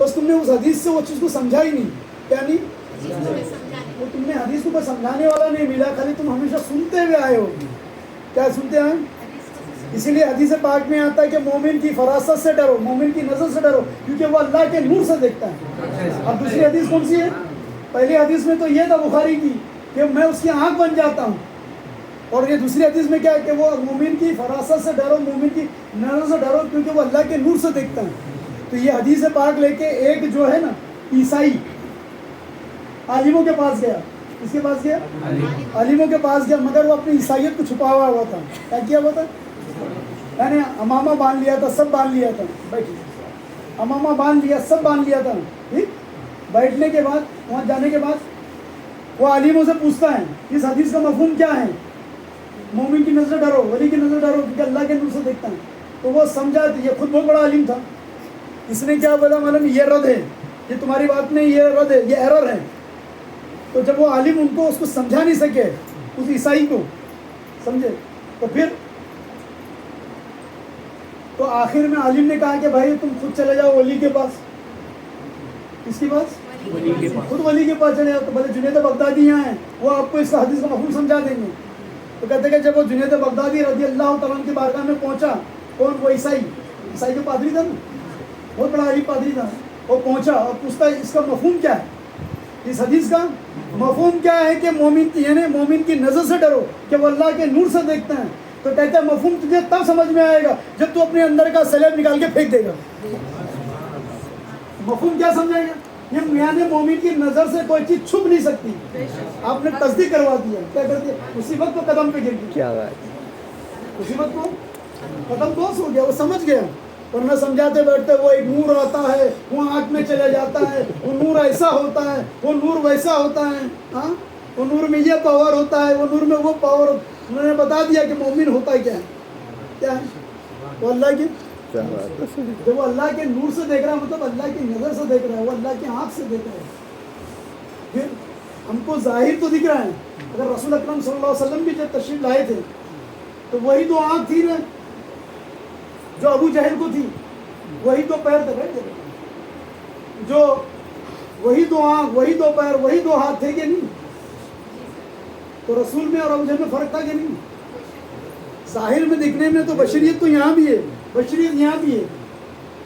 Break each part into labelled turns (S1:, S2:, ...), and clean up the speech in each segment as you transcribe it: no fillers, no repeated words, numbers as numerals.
S1: بس تم نے اس حدیث سے وہ چیز کو سمجھا ہی نہیں. کیا نہیں؟ وہ تم نے حدیث کو بس سمجھانے والا نہیں ملا, خالی تم ہمیشہ سنتے ہوئے آئے ہو. کیا سنتے ہیں؟ اسی لیے حدیث پاک میں آتا ہے کہ مومن کی فراست سے ڈرو, مومن کی نظر سے ڈرو, کیونکہ وہ اللہ کے نور سے دیکھتا ہے. اب دوسری حدیث کون سی ہے؟ پہلی حدیث میں تو یہ تھا بخاری کی کہ میں اس کی آنکھ بن جاتا ہوں, اور یہ دوسری حدیث میں کیا ہے کہ وہ مومن کی فراست سے ڈرو, مومن کی نظر سے ڈرو, کیونکہ وہ اللہ کے نور سے دیکھتا ہے. تو یہ حدیث پاک لے کے ایک جو ہے نا عیسائی عالموں کے پاس گیا. کس کے پاس گیا؟ عالموں کے پاس گیا, مگر وہ اپنی عیسائیت کو چھپا ہوا تھا. کیا کیا ہوا تھا؟ یعنی امامہ باندھ لیا تھا, سب باندھ لیا تھا. بیٹھیے, امامہ باندھ لیا, سب باندھ لیا تھا. ٹھیک, بیٹھنے کے بعد, وہاں جانے کے بعد وہ عالموں سے پوچھتا ہے اس حدیث کا مفہوم کیا ہے؟ مومن کی نظر ڈرو, ولی کی نظر ڈرو, کیونکہ اللہ کے نور سے دیکھتا ہے. تو وہ سمجھا, یہ خود بہت بڑا عالم تھا. اس نے کیا بولا؟ معلوم یہ رد ہے, یہ تمہاری بات نہیں, یہ رد ہے, یہ ایرر ہے. تو جب وہ عالم ان کو اس کو سمجھا نہیں سکے, اس عیسائی کو سمجھے, تو پھر تو آخر میں عالم نے کہا کہ بھائی تم خود چلے جاؤ ولی کے پاس. کس کے پاس؟ خود ولی کے پاس چلے جاؤ. تو بولے جنید بغدادی یہاں ہیں, وہ آپ کو اس حدیث کا مفہوم سمجھا دیں گے. تو کہتے کہ جب وہ جنید بغدادی رضی اللہ تعالیٰ عنہ کی بارگاہ میں پہنچا, کون؟ وہ عیسائی جو پادری تھا نا, بہت بڑا علی پادری تھا, وہ پہنچا اور پوچھتا ہے اس کا مفہوم کیا ہے, اس حدیث کا مفہوم کیا ہے کہ مومن کی, یعنی مومن کی نظر سے ڈرو کہ وہ اللہ کے نور سے دیکھتے ہیں. تو کہتا ہے مفہوم تجھے تب سمجھ میں آئے گا جب تو اپنے اندر کا سلیب نکال کے پھینک دے گا. مفہوم کیا سمجھائے گا؟ یہ یعنی مومن کی نظر سے کوئی چیز چھپ نہیں سکتی. آپ نے تصدیق کروا دیا, کیا کر دیا؟ اسی وقت وہ قدم پہ گر گیا, اسی وقت وہ قدم دوست ہو گیا, وہ سمجھ گیا. ورنہ سمجھاتے بیٹھتے وہ ایک نور آتا ہے, وہ آنکھ میں چلے جاتا ہے, وہ نور ایسا ہوتا ہے, وہ نور ویسا ہوتا ہے, ہاں وہ نور میں یہ پاور ہوتا ہے, وہ نور میں وہ پاور. انہوں نے بتا دیا کہ مومن ہوتا کیا ہے, کیا ہے وہ اللہ کی, جب وہ اللہ کے نور سے دیکھ رہا ہے مطلب اللہ کی نظر سے دیکھ رہا ہے, وہ اللہ کی آنکھ سے دیکھ رہا ہے. پھر ہم کو ظاہر تو دکھ رہا ہے. اگر رسول اکرم صلی اللہ علیہ وسلم بھی جب تشریف لائے تھے تو وہی تو آنکھ تھی نا جو ابو جہل کو تھی, وہی تو پیر تھے, جو وہی دو آنکھ, وہی دو پیر, وہی دو ہاتھ تھے کہ نہیں؟ تو رسول میں اور ابو جہل میں فرق تھا کہ نہیں؟ ظاہر میں دکھنے میں تو بشریت تو یہاں بھی ہے, بشریت یہاں بھی ہے,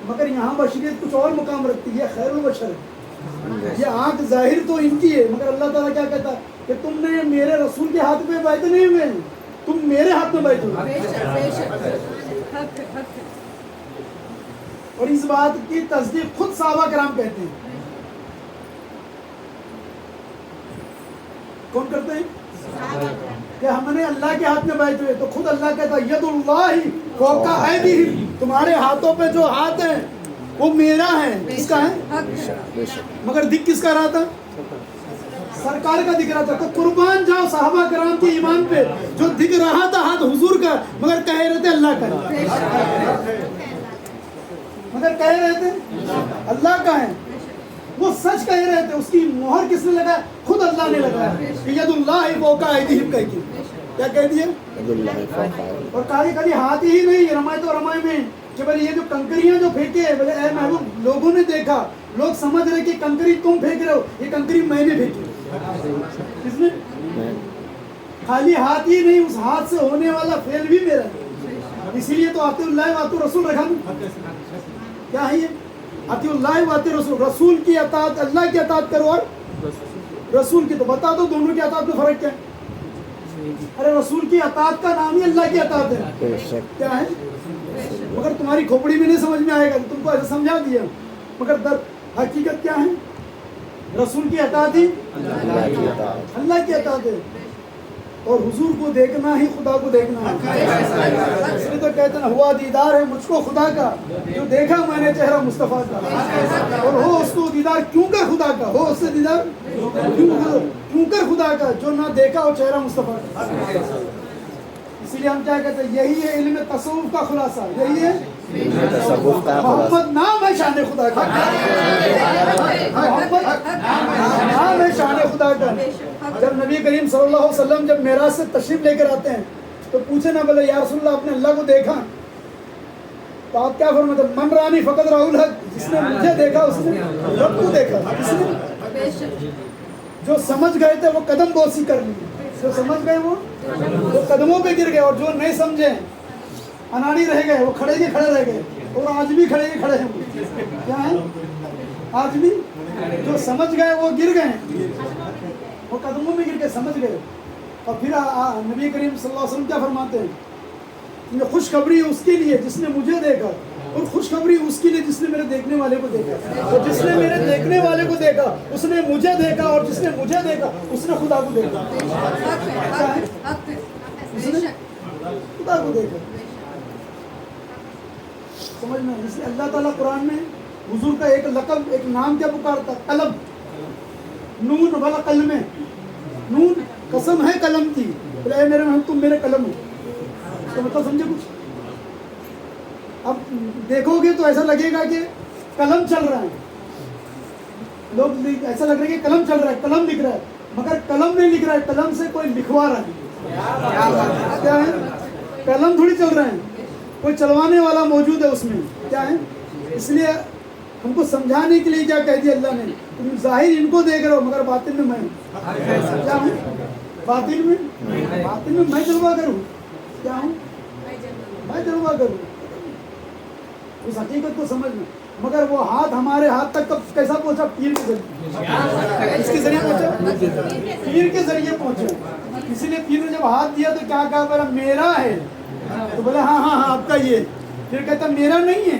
S1: مگر یہاں بشریت کچھ اور مقام رکھتی ہے, خیر البشر ہے. یہ آنکھ ظاہر تو ان کی ہے, مگر اللہ تعالیٰ کیا کہتا ہے کہ تم نے میرے رسول کے ہاتھ پہ بیٹھے نہیں ہوئے, تم میرے ہاتھ میں بیٹھے ہوئے. اور اس بات کی تصدیق خود صحابہ کرام کہتے ہیں. کون کرتے ہیں؟ کہ ہم نے اللہ کے ہاتھ میں بیٹھے ہوئے. تو خود اللہ کہتا ہے ید اللہ فوق ایدیہم, تمہارے ہاتھوں پہ جو ہاتھ ہیں وہ میرا ہے. کس کا ہے؟ مگر دکھ کس کا رہا تھا؟ سرکار کا دکھ رہا تھا. تو قربان جاؤ صحابہ کرام کے ایمان پہ, جو دکھ رہا تھا ہاتھ حضور کا, مگر کہہ رہے تھے اللہ کا ہے, مگر کہہ رہے تھے اللہ کا ہے. وہ سچ کہہ رہے تھے. اس کی مہر کس نے لگایا؟ خود اللہ نے لگایا. ید اللہ فوق ایدیہم کہہ کے کیا کہہ دیا؟ اور کہا ہاتھ ہی نہیں, رمائے تو رمائے میں کہ بھائی یہ جو کنکریاں جو پھینکے, بولے اے محبوب لوگوں نے دیکھا, لوگ سمجھ رہے کہ کنکری تم پھینک رہے ہو, یہ کنکری میں نے پھینکی. کس نے؟ خالی ہاتھ ہی نہیں, اس ہاتھ سے ہونے والا فعل بھی میرا ہے. اسی لیے تو آتے اللہ و آتے رسول رکھا. کیا ہے یہ؟ آتے اللہ و آتے رسول, رسول کی اطاعت, اللہ کی اطاعت کرو اور رسول کی. تو بتا دو دونوں کی اطاعت میں فرق کیا ہے؟ ارے رسول کی اطاعت کا نام ہی اللہ کی اطاعت ہے. کیا ہے؟ مگر تمہاری کھوپڑی میں نہیں سمجھ میں آئے گا, تم کو ایسا سمجھا دیا, مگر در حقیقت کیا ہے؟ رسول کی اطاعت ہی اللہ کی اطاعت ہے. اور حضور کو دیکھنا ہی خدا کو دیکھنا ہے. اس لیے تو کہتے ہیں ہوا دیدار ہے مجھ کو خدا کا, جو دیکھا میں نے چہرہ مصطفیٰ کا. اور ہو اس کو دیدار کیوں کر خدا کا, ہو اس سے دیدار کیوں کر خدا کا, جو نہ دیکھا ہو چہرہ مصطفیٰ کا. اسی لیے ہم کیا کہتے ہیں, یہی ہے علم تصوف کا خلاصہ, یہی ہے محمد نام ہے شان خدا کا, محمد نام ہے شان خدا کا. جب نبی کریم صلی اللہ علیہ وسلم جب معراج سے تشریف لے کر آتے ہیں تو پوچھے نہ, بولے یا رسول اللہ آپ نے اللہ کو دیکھا؟ تو آپ کیا فرماتے ہیں؟ من رانی فقط راہ الحق، جس نے مجھے دیکھا اس نے رب کو دیکھا. جس نے جو سمجھ گئے تھے وہ قدم بوسی کر لی، جو سمجھ گئے وہ قدموں پہ گر گئے، اور جو نہیں سمجھے اناڑی رہ گئے وہ کھڑے کے کھڑے رہ گئے، اور آج بھی کھڑے کے کھڑے ہیں. کیا ہے؟ آج بھی جو سمجھ گئے وہ گر گئے، وہ قدموں میں گر کے سمجھ گئے. اور پھر نبی کریم صلی اللہ علیہ وسلم کیا فرماتے ہیں؟ خوشخبری اس کے لیے جس نے مجھے دیکھا، اور خوشخبری اس کے لیے جس نے میرے دیکھنے والے کو دیکھا. اور جس نے میرے دیکھنے والے کو دیکھا اس نے مجھے دیکھا، اور جس نے مجھے دیکھا اس نے خدا کو دیکھا. اس نے خدا کو دیکھا. سمجھ میں؟ اس لیے اللہ تعالیٰ قرآن میں حضور کا ایک لقب، ایک نام کیا پکارتا؟ قلم. نون والا قلم ہے، نون قسم ہے قلم کی، اے میرے محمد تم میرے قلم ہو. تو مطلب سمجھے کچھ؟ اب دیکھو گے تو ایسا لگے گا کہ قلم چل رہا ہے، لوگ ایسا لگ رہا ہے کہ قلم چل رہا ہے، قلم لکھ رہا ہے، مگر قلم نہیں لکھ رہا ہے، قلم سے کوئی لکھوا رہا ہے. کیا ہے؟ قلم تھوڑی چل رہے ہیں، کوئی چلوانے والا موجود ہے اس میں. کیا ہے؟ اس لیے ہم کو سمجھانے کے لیے کیا کہہ دیا اللہ نے؟ تم ظاہر ان کو دیکھ رہے ہو مگر باطن میں میں ہوں. کیا ہوں؟ باطن میں میں جلوہ گر ہوں. کیا ہوں؟ میں جلوہ گر ہوں. اس حقیقت کو سمجھنا. مگر وہ ہاتھ ہمارے ہاتھ تک کب کیسا پہنچا؟ پیر کے ذریعے. اس کے ذریعے پہنچا، پیر کے ذریعے پہنچا. اسی لیے پیر نے جب ہاتھ دیا تو کیا کہا؟ بولا میرا ہے. تو بولے ہاں ہاں ہاں آپ کا یہ. پھر کہتا میرا نہیں ہے،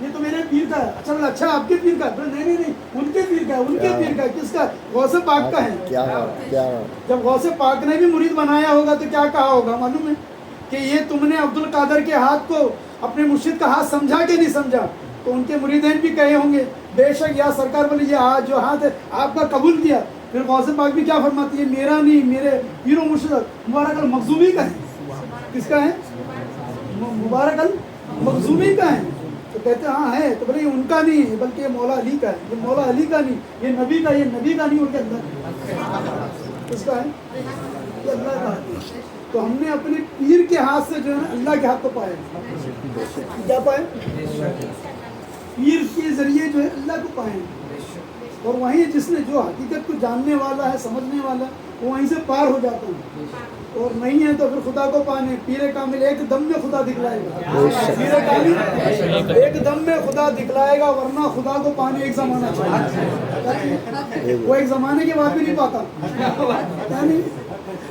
S1: یہ تو میرے پیر کا ہے. اچھا بولا اچھا آپ کے پیر کا؟ نہیں نہیں نہیں، ان کے پیر کا ہے. ان کے پیر کا کس کا؟ غوث پاک کا ہے. جب غوث پاک نے بھی مرید بنایا ہوگا تو کیا کہا ہوگا معلوم ہے؟ کہ یہ تم نے عبد القادر کے ہاتھ کو اپنے مرشد کا ہاتھ سمجھا کہ نہیں سمجھا؟ تو ان کے مریدین بھی کہے ہوں گے بے شک یا سرکار بولے یہ ہاتھ جو ہاتھ ہے آپ کا قبول کیا. پھر غوث پاک بھی کیا فرماتی ہے؟ میرا نہیں، میرے پیر و مرشد مبارک المخزومی کا ہے. کس کا ہے؟ مبارک المخزومی کا ہے. تو کہتے ہیں ہاں ہے. تو بولے یہ ان کا نہیں ہے بلکہ یہ مولا علی کا ہے. یہ مولا علی کا نہیں، یہ نبی کا، یہ نبی کا نہیں، ان کے اندر اس کا ہے، یہ اللہ کا ہے. تو ہم نے اپنے پیر کے ہاتھ سے جو ہے اللہ کے ہاتھ کو پایا. کیا پائے؟ پیر کے ذریعے جو ہے اللہ کو پائے. اور وہیں جس نے جو حقیقت کو جاننے والا ہے، سمجھنے والا ہے، وہ وہیں سے پار ہو جاتا ہے. اور نہیں ہے تو پھر خدا کو پانے. پیر کامل ایک دم میں خدا دکھلائے گا. پیر کامل ایک دم میں خدا دکھلائے گا، ورنہ خدا کو پانے ایک زمانہ چاہیے. وہ ایک زمانے کے بعد بھی نہیں پاتا. یعنی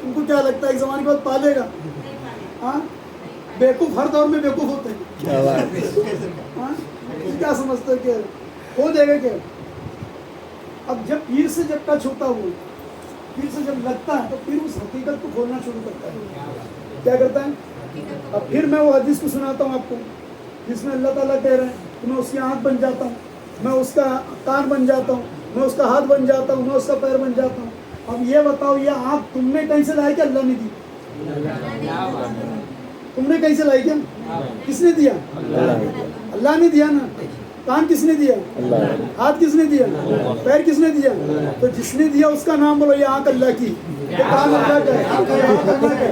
S1: ان کو کیا لگتا ہے ایک زمانے کے بعد پا لے گا؟ ہاں، بیوقوف ہر دور میں بیوقوف ہوتے ہیں. ہاں، کیا سمجھتے ہیں کہ ہو جائے گا کیا؟ اب جب پیر سے جب ٹچ ہوتا وہ پیر سے جب لگتا ہے تو پھر اس حقیقت کو کھولنا شروع کرتا ہے. کیا کرتا ہے؟ اب پھر میں وہ حدیث کو سناتا ہوں آپ کو جس میں اللہ تعالیٰ کہہ رہے ہیں کہ میں اس کی آنکھ بن جاتا ہوں، میں اس کا کان بن جاتا ہوں، میں اس کا ہاتھ بن جاتا ہوں، میں اس کا پیر بن جاتا ہوں. اب یہ بتاؤ یہ آنکھ تم نے کہیں سے لائی کہ اللہ نے دی؟ تم نے کہیں سے لائی کیا؟ کس نے دیا؟ اللہ نے دیا نا. کان کس نے دیا؟ ہاتھ کس نے دیا؟ پیر کس نے دیا؟ تو جس نے دیا اس کا نام بولو. یہ آنکھ اللہ کی، یہ کان اللہ کا ہے.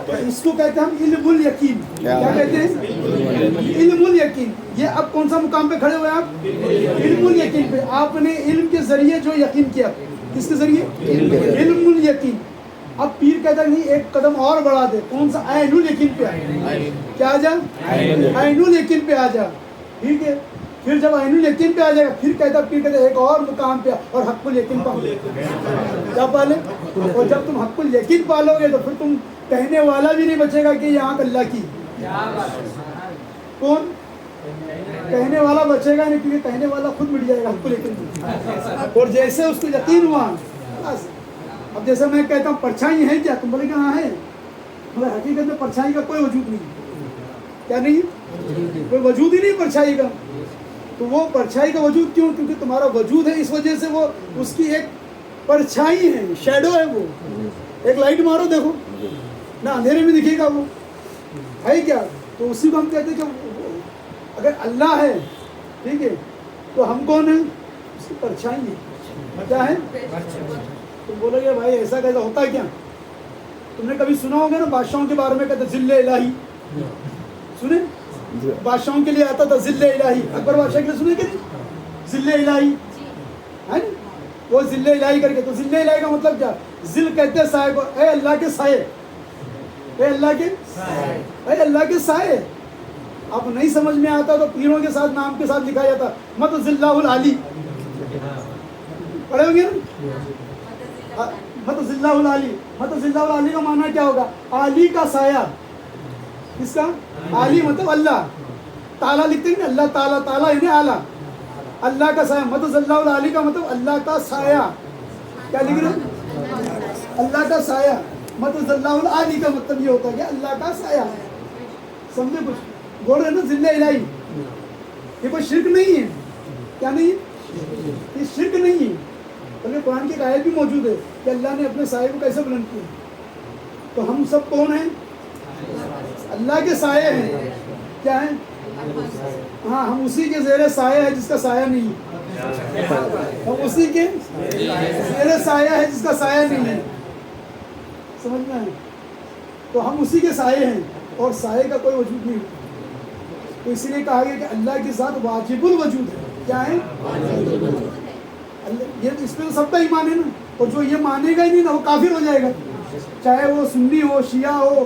S1: تو اس کو کہتے ہیں ہم علم الیقین. کیا کہتے ہیں؟ علم الیقین. یہ اب کون سا مقام پہ کھڑے ہوئے آپ؟ علم الیقین پہ. آپ نے علم کے ذریعے جو یقین کیا. کس کے ذریعے؟ علم الیقین. اب پیر کہتا ہے نہیں ایک قدم اور بڑھا دے. کون سا؟ عین الیقین پہ آ. کیا آ جا؟ عین الیقین پہ آ جا. ٹھیک ہے. پھر جب عین الیقین پہ آ جائے گا پھر کہتا پیر کہتا ایک اور مقام پہ اور حق الیقین پا لے. کیا پالے؟ اور جب تم حق الیقین پالو گے تو پھر تم کہنے والا بھی نہیں بچے گا کہ یہ آنکھ اللہ کی. کون کہنے والا بچے گا نہیں، کیونکہ کہنے والا خود مٹ جائے گا حق الیقین. اور جیسے اس کو یقین ہوا بس. اب جیسے میں کہتا ہوں پرچھائی ہے کیا؟ تم بولے کہ ہاں ہے، مگر حقیقت میں پرچھائی کا کوئی وجود نہیں. کیا نہیں؟ کوئی وجود ہی نہیں پرچھائی کا. تو وہ پرچھائی کا وجود کیوں؟ کیونکہ تمہارا وجود ہے، اس وجہ سے وہ اس کی ایک پرچھائی ہے، شیڈو ہے. وہ ایک لائٹ مارو دیکھو نہ اندھیرے میں دکھے گا، وہ ہے کیا؟ تو اسی کو ہم کہتے ہیں کہ اگر اللہ ہے ٹھیک ہے تو ہم کون ہیں؟ اس کی پرچھائی ہے. کیا ہے؟ تم بولو گے بھائی ایسا کیسا ہوتا ہے کیا؟ تم نے کبھی سنا ہوگا نا بادشاہوں کے بارے میں کہتے ذل الہی. سنے بادشاہوں کے لیے آتا تھا ذل الہی. اکبر بادشاہ کے لیے سنے کہ نہیں ذل الہی ہے نا, وہ ذل الہی کر کے. تو ذل الہی کا مطلب کیا؟ ذل کہتے ہیں سائے کو. اے اللہ کے سائے, اے اللہ کے اے اللہ کے سائے. اب نہیں سمجھ میں آتا تو پیروں کے ساتھ نام کے ساتھ لکھا جاتا مت ذلہ العلی. پڑھے ہوں گے نا مت ذلہ العلی. مت ذلہ العلی کا معنی کیا ہوگا؟ علی کا سایہ. کس کا؟ علی مطلب اللہ. تعالیٰ لکھتے ہیں نا, اللہ تعالیٰ, تعالیٰ یعنی اعلیٰ, اللہ کا سایہ. مت ذلہ العلی کا مطلب اللہ کا سایہ. کیا لکھ رہے ہیں؟ اللہ کا سایہ. مت ذلہ العلی کا مطلب یہ ہوتا ہے کہ اللہ کا سایہ. سمجھے کچھ؟ بول رہے ہیں نا ذل الہی, یہ کوئی شرک نہیں ہے. کیا نہیں ہے؟ یہ شرک نہیں ہے. بلکہ قرآن کی ایک آیت بھی موجود ہے کہ اللہ نے اپنے سائے کو کیسے بلند کیا. تو ہم سب کون ہیں؟ اللہ کے سائے ہیں. کیا ہیں؟ ہاں, ہم اسی کے زیر سایہ ہے جس کا سایہ نہیں ہے. ہم اسی کے زیر سایہ ہے جس کا سایہ نہیں ہے. سمجھنا ہے؟ تو ہم اسی کے سائے ہیں اور سائے کا کوئی وجود نہیں ہوتا. تو اسی لیے کہا گیا کہ اللہ کی ذات واجب الوجود ہے. کیا ہے؟ یہ اس پہ تو سب کا ایمان ہے نا. اور جو یہ مانے گا ہی نہیں نا وہ کافر ہو جائے گا. چاہے وہ سنی ہو, شیعہ ہو,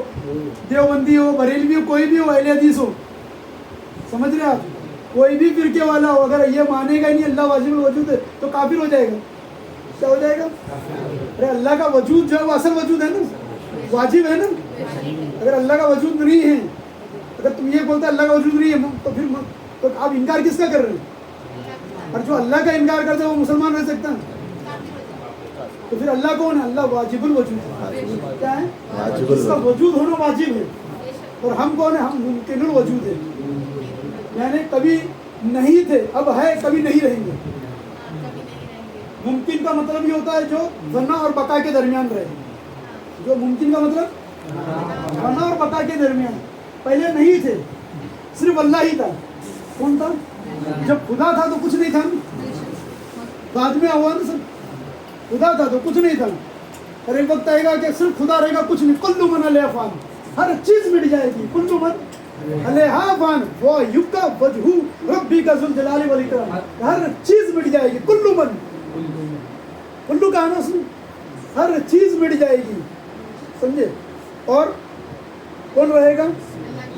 S1: دیوبندی ہو, بریلوی ہو, کوئی بھی ہو, اہل حدیث ہو. سمجھ رہے آپ؟ کوئی بھی فرقے والا ہو, اگر یہ مانے گا ہی نہیں اللہ واجب الوجود ہے تو کافر ہو جائے گا. کیا ہو جائے گا؟ ارے اللہ کا وجود جو ہے وہ اصل وجود ہے نا, واجب ہے نا. اگر اللہ کا وجود نہیں ہے, اگر تم یہ بولتے اللہ کا وجود نہیں ہے تو پھر تو آپ انکار کس کا کر رہے ہیں؟ اور جو اللہ کا انکار کرتا ہے وہ مسلمان رہ سکتا ہے؟ تو پھر اللہ کون ہے؟ اللہ واجب الوجود ہے. کیا ہے؟ اس کا وجود ہونا واجب ہے. اور ہم کون ہیں؟ ہم ممکن الوجود ہے. یعنی کبھی نہیں تھے, اب ہے, کبھی نہیں رہیں گے. ممکن کا مطلب یہ ہوتا ہے جو فنا اور بقا کے درمیان رہے. جو ممکن کا مطلب فنا اور بقا کے درمیان. پہلے نہیں تھے, صرف اللہ ہی تھا. کون تھا؟ جب خدا تھا تو کچھ نہیں تھا. بعد میں ہوا نا سب. خدا تھا تو کچھ نہیں تھا. اور ایک وقت آئے گا کہ صرف خدا رہے گا, کچھ نہیں. کل من علیہ فان, ہر چیز مٹ جائے گی. کل من علیہ فان وہ یبقى وجہ ربی کا ذو الجلال والاکرام. ہر چیز مٹ جائے گی. کل من, کلو کا آنا سن, ہر چیز مٹ جائے گی. سمجھے؟ اور کون رہے گا؟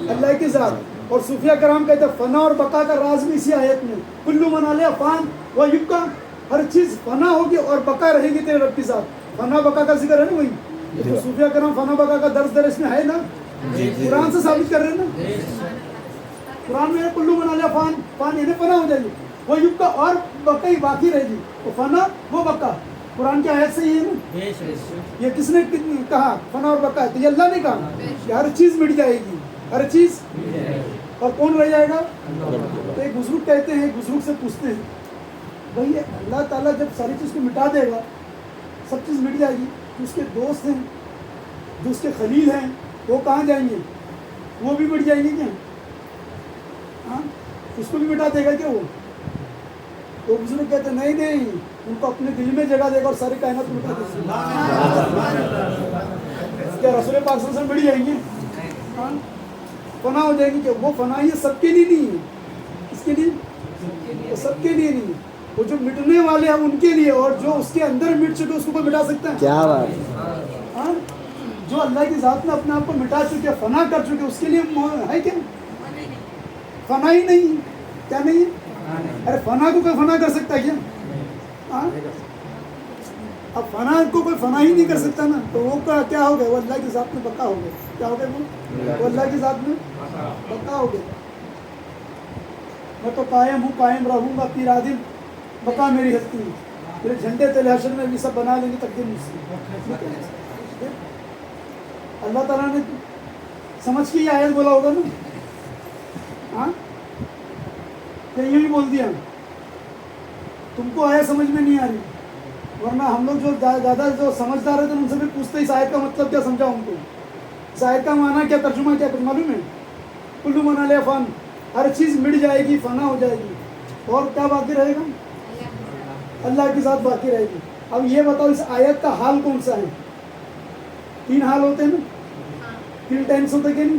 S1: اللہ کی ذات. اور صوفیہ کرام کہتے ہیں فنا اور بقا کا راز بھی اسی آیت میں. کلو من علیہ فان و یبقى, ہر چیز فنا ہوگی اور بقا رہے گی تیرے رب کی ذات. فنا بقا کا ذکر ہے نا وہی. تو صوفیہ کرام فنا بقا کا درس میں ہے نا, قرآن سے ثابت کر رہے ہیں نا. قرآن میں کلو من علیہ فان, فان یعنی فنا ہو جائے گی. وہ یبقى اور بقا باقی رہے گی. وہ فنا وہ بقا قرآن کی آیت سے ہی ہے نا. یہ کس نے کہا فنا اور بقا ہے؟ تو یہ اللہ نے کہا کہ ہر چیز مٹ جائے گی, ہر چیز. اور کون رہ جائے گا؟ تو ایک بزرگ کہتے ہیں, ایک بزرگ سے پوچھتے ہیں بھئی اللہ تعالیٰ جب ساری چیز کو مٹا دے گا, سب چیز مٹ جائے گی, تو اس کے دوست ہیں, جو اس کے خلیل ہیں, وہ کہاں جائیں گے؟ وہ بھی مٹ جائیں گے کیا؟ ہاں, اس کو بھی مٹا دے گا کیا وہ؟ تو بزرگ کہتے ہیں نہیں نہیں, ان کو اپنے دل میں جگہ دے گا اور ساری کائنات کو مٹا دے گا. کیا رسول پاک صلی اللہ علیہ وسلم مٹ جائیں گے؟ ہاں, فنا ہو جائیں گے. کہ وہ فنا یہ سب کے لیے نہیں ہے. اس کے لیے وہ سب کے لیے نہیں ہے. وہ جو مٹنے والے ہیں ان کے لیے, اور جو اس کے اندر مٹ چکے اس کو کوئی مٹا سکتا ہے؟ کیا بات. ہاں, جو اللہ کی ذات میں اپنے آپ کو مٹا چکے, فنا کر چکے, اس کے لیے ہے کیا؟ فنا ہی نہیں. کیا نہیں ہے؟ ارے فنا کو کوئی فنا کر سکتا ہے کیا؟ ہاں, اب فنا کو کوئی فنا ہی نہیں کر سکتا نا, تو وہ کیا ہو گیا؟ وہ اللہ کی ذات میں بقا ہو گیا. کیا ہو گیا؟ وہ اللہ کی ذات میں بقا ہو گیا. میں تو قائم ہوں, قائم رہوں گا, پیر عادل بقا میری ہستی. میرے جھنڈے تلے حشر میں بھی سب بنا لیں گے تقدیر مجھ سے. اللہ تعالیٰ نے سمجھ کے یہ آیت بولا ہوگا نا. ہاں, کہ یوں ہی بول دیا, تم کو آیت سمجھ میں نہیں آ رہی. ورنہ ہم لوگ جو زیادہ جو سمجھدار رہتے ہیں ان سے بھی پوچھتے اس آیت کا مطلب کیا سمجھا ان کو. اس آیت کا معنی کیا, ترجمہ کیا, کچھ معلوم ہے؟ کلو من علیہ فان, ہر چیز مٹ جائے گی, فنا ہو جائے گی, اور کیا باقی رہے گا؟ اللہ کی ذات باقی رہے گی. اب یہ بتاؤ اس آیت کا حال کون سا ہے؟ 3 حال ہوتے ہیں نا, 3 ٹائمس ہوتے کہ نہیں؟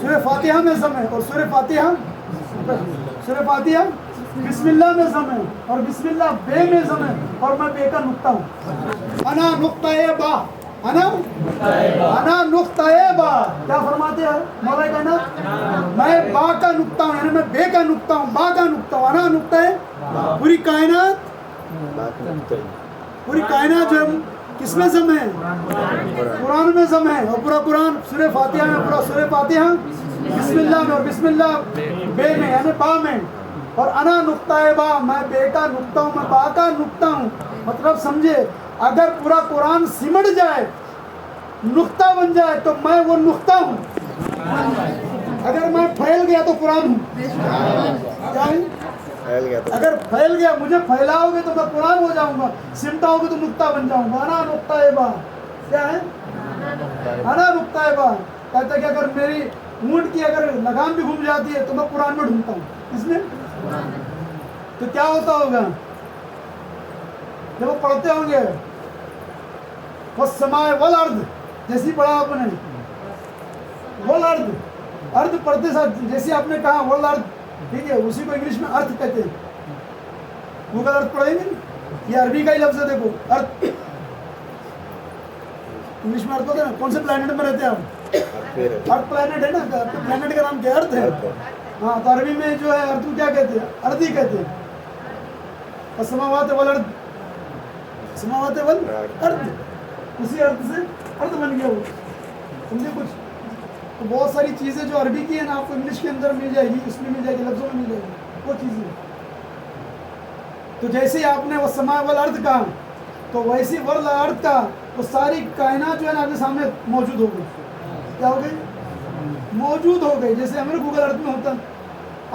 S1: سورہ فاتحہ میں سم ہے، اور سورہ فاتحہ بسم اللہ میں سم ہے، اور بسم اللہ بے میں سم ہے، اور میں بے کا نقطہ ہوں. انا نقطہ با، انا نقطہ با. کیا فرماتے ہیں مولا کائنات؟ میں با کا نقطہ ہوں، یعنی میں بے کا نقطہ ہوں، با کا نقطہ ہوں. انا نقطہ ہے. پوری کائنات جو ہے کس میں ضم ہے؟ قرآن میں ضم ہے. اور پورا قرآن سورہ فاتحہ میں، پورا سورہ فاتحہ بسم اللہ میں، اور بسم اللہ بے میں یعنی با میں. اور انا نقطہ با، میں بے کا نقطہ ہوں، میں با کا نقطہ ہوں. مطلب سمجھے، اگر پورا قرآن سمٹ جائے، نقطہ بن جائے، تو میں وہ نقطہ ہوں. اگر میں پھیل گیا تو قرآن ہوں. کیا ہے؟ اگر پھیل گیا، مجھے پھیلاؤ گے تو میں قرآن ہو جاؤں گا، سمٹاؤ گے تو نقطہ بن جاؤں گا. انا نقطہ با. کیا ہے؟ انا نقطہ با. کہتا ہے کہ اگر میری اونٹ کی اگر لگام بھی گھوم جاتی ہے تو میں قرآن میں ڈھونڈتا ہوں. اس میں تو کیا ہوتا ہوگا جب وہ پڑھتے ہوں گے والسماء والارض، جیسی پڑھا آپ نے والارض، ارض پڑھتے ساتھ جیسے آپ نے کہا والارض، ٹھیک ہے، اسی کو انگلش میں ارتھ کہتے ہیں. گوگل ارتھ پڑھیں گے، یہ عربی کا ہی لفظ ہے. دیکھو ارتھ انگلش میں ارتھ ہوتا ہے نا. کون سے پلانٹ میں رہتے ہیں آپ؟ ارتھ پلانٹ ہے نا. پلانٹ کا نام کیا ہے؟ ارتھ ہے. ہاں، تو عربی میں جو ہے ارتھ کو کیا کہتے ہیں؟ ارض ہی کہتے ہیں. السماوات والارض، السماوات والارض، اسی ارتھ سے ارتھ بن گیا وہ. سمجھے کچھ؟ تو بہت ساری چیزیں جو عربی کی ہیں نا، آپ کو انگلش کے اندر مل جائے گی، اس میں مل جائے گی، لفظوں میں مل جائے گی وہ چیزیں. تو جیسے ہی آپ نے والسماء والارض کہا، تو ویسی والارض کا وہ ساری کائنات جو ہے نا آپ کے سامنے موجود ہو گئی. کیا ہو گئی؟ موجود ہو گئی. جیسے ہمیں گوگل ارتھ میں ہوتا،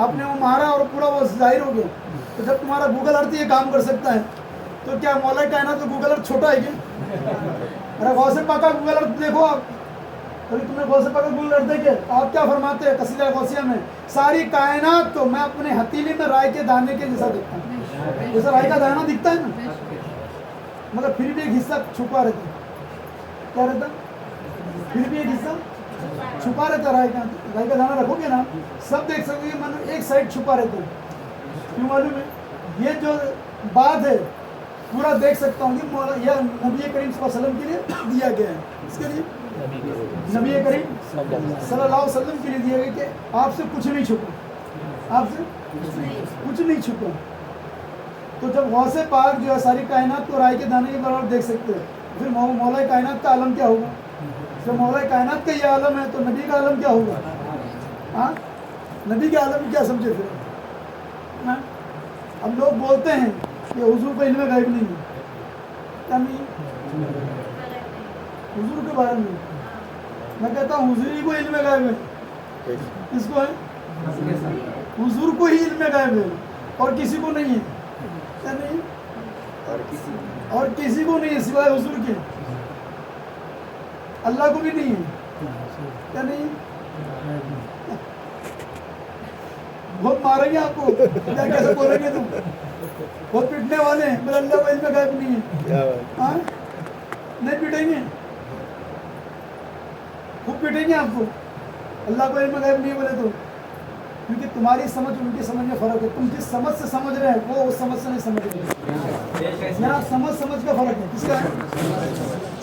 S1: آپ نے وہ مارا اور پورا وہ ظاہر ہو گیا. تو جب تمہارا گوگل ارتھ یہ کام کر سکتا ہے، تو کیا مولا کائنات کا گوگل ارتھ چھوٹا ہے کیا؟ ارے غوث پاک کا گوگل ارتھ دیکھو آپ. کبھی تم نے غوث پاک کا گوگل ارتھ دیکھے؟ آپ کیا فرماتے ہیں قصیدہ غوثیہ میں؟ ساری کائنات کو میں اپنے ہتھیلی میں رائے کے دانے کے جیسا دیکھتا ہوں. جیسا رائے کا دانہ دکھتا ہے نا، مگر پھر بھی ایک حصہ چھپا رہتا. کیا رہتا؟ پھر بھی ایک حصہ چھپا رہتا. رائے کا دانہ رکھو گے نا، سب دیکھ سکو گے، مطلب ایک سائڈ چھپا رہتا ہے. کیوں معلوم ہے؟ یہ جو بات ہے پورا دیکھ سکتا ہوں کہ یہ نبی کریم صلی اللہ علیہ وسلم کے لیے دیا گیا ہے. اس کے لیے نبی کریم صلی اللہ علیہ وسلم کے لیے دیا گیا کہ آپ سے کچھ نہیں چھپا، آپ سے کچھ نہیں چھپا. تو جب غوث پاک جو ہے ساری کائنات کو رائے کے دانے کے برابر دیکھ سکتے ہیں، پھر مولا کائنات کا عالم کیا ہوگا؟ جب مولا کائنات کا یہ عالم ہے تو نبی کا عالم کیا ہوگا؟ ہاں، نبی کے عالم کیا سمجھے پھر؟ ہم لوگ بولتے ہیں کہ حضور کو علم غیب نہیں ہے. کیا نہیں؟ حضور کے بارے میں میں کہتا ہوں حضور ہی کو علم غیب ہے. کس کو ہے؟ حضور کو ہی علم غیب ہے، اور کسی کو نہیں ہے. کیا نہیں؟ اور کسی کو نہیں ہے سوائے حضور کے. اللہ کو بھی نہیں ہے. کیا نہیں؟ بہت ماریں گے آپ کو، کیا کیسے بولیں گے تم؟ بہت پیٹنے والے ہیں، میرا اللہ کو علم غیب نہیں ہے. ہاں، نہیں پیٹیں گے، خوب پیٹیں گے آپ کو. اللہ کو علم غیب نہیں بولے تو، کیونکہ تمہاری سمجھ ان کی سمجھ میں فرق ہے. تم جس سمجھ سے سمجھ رہے ہیں وہ اس سمجھ سے نہیں سمجھ رہے. یہاں سمجھ کا فرق ہے. کس کا ہے؟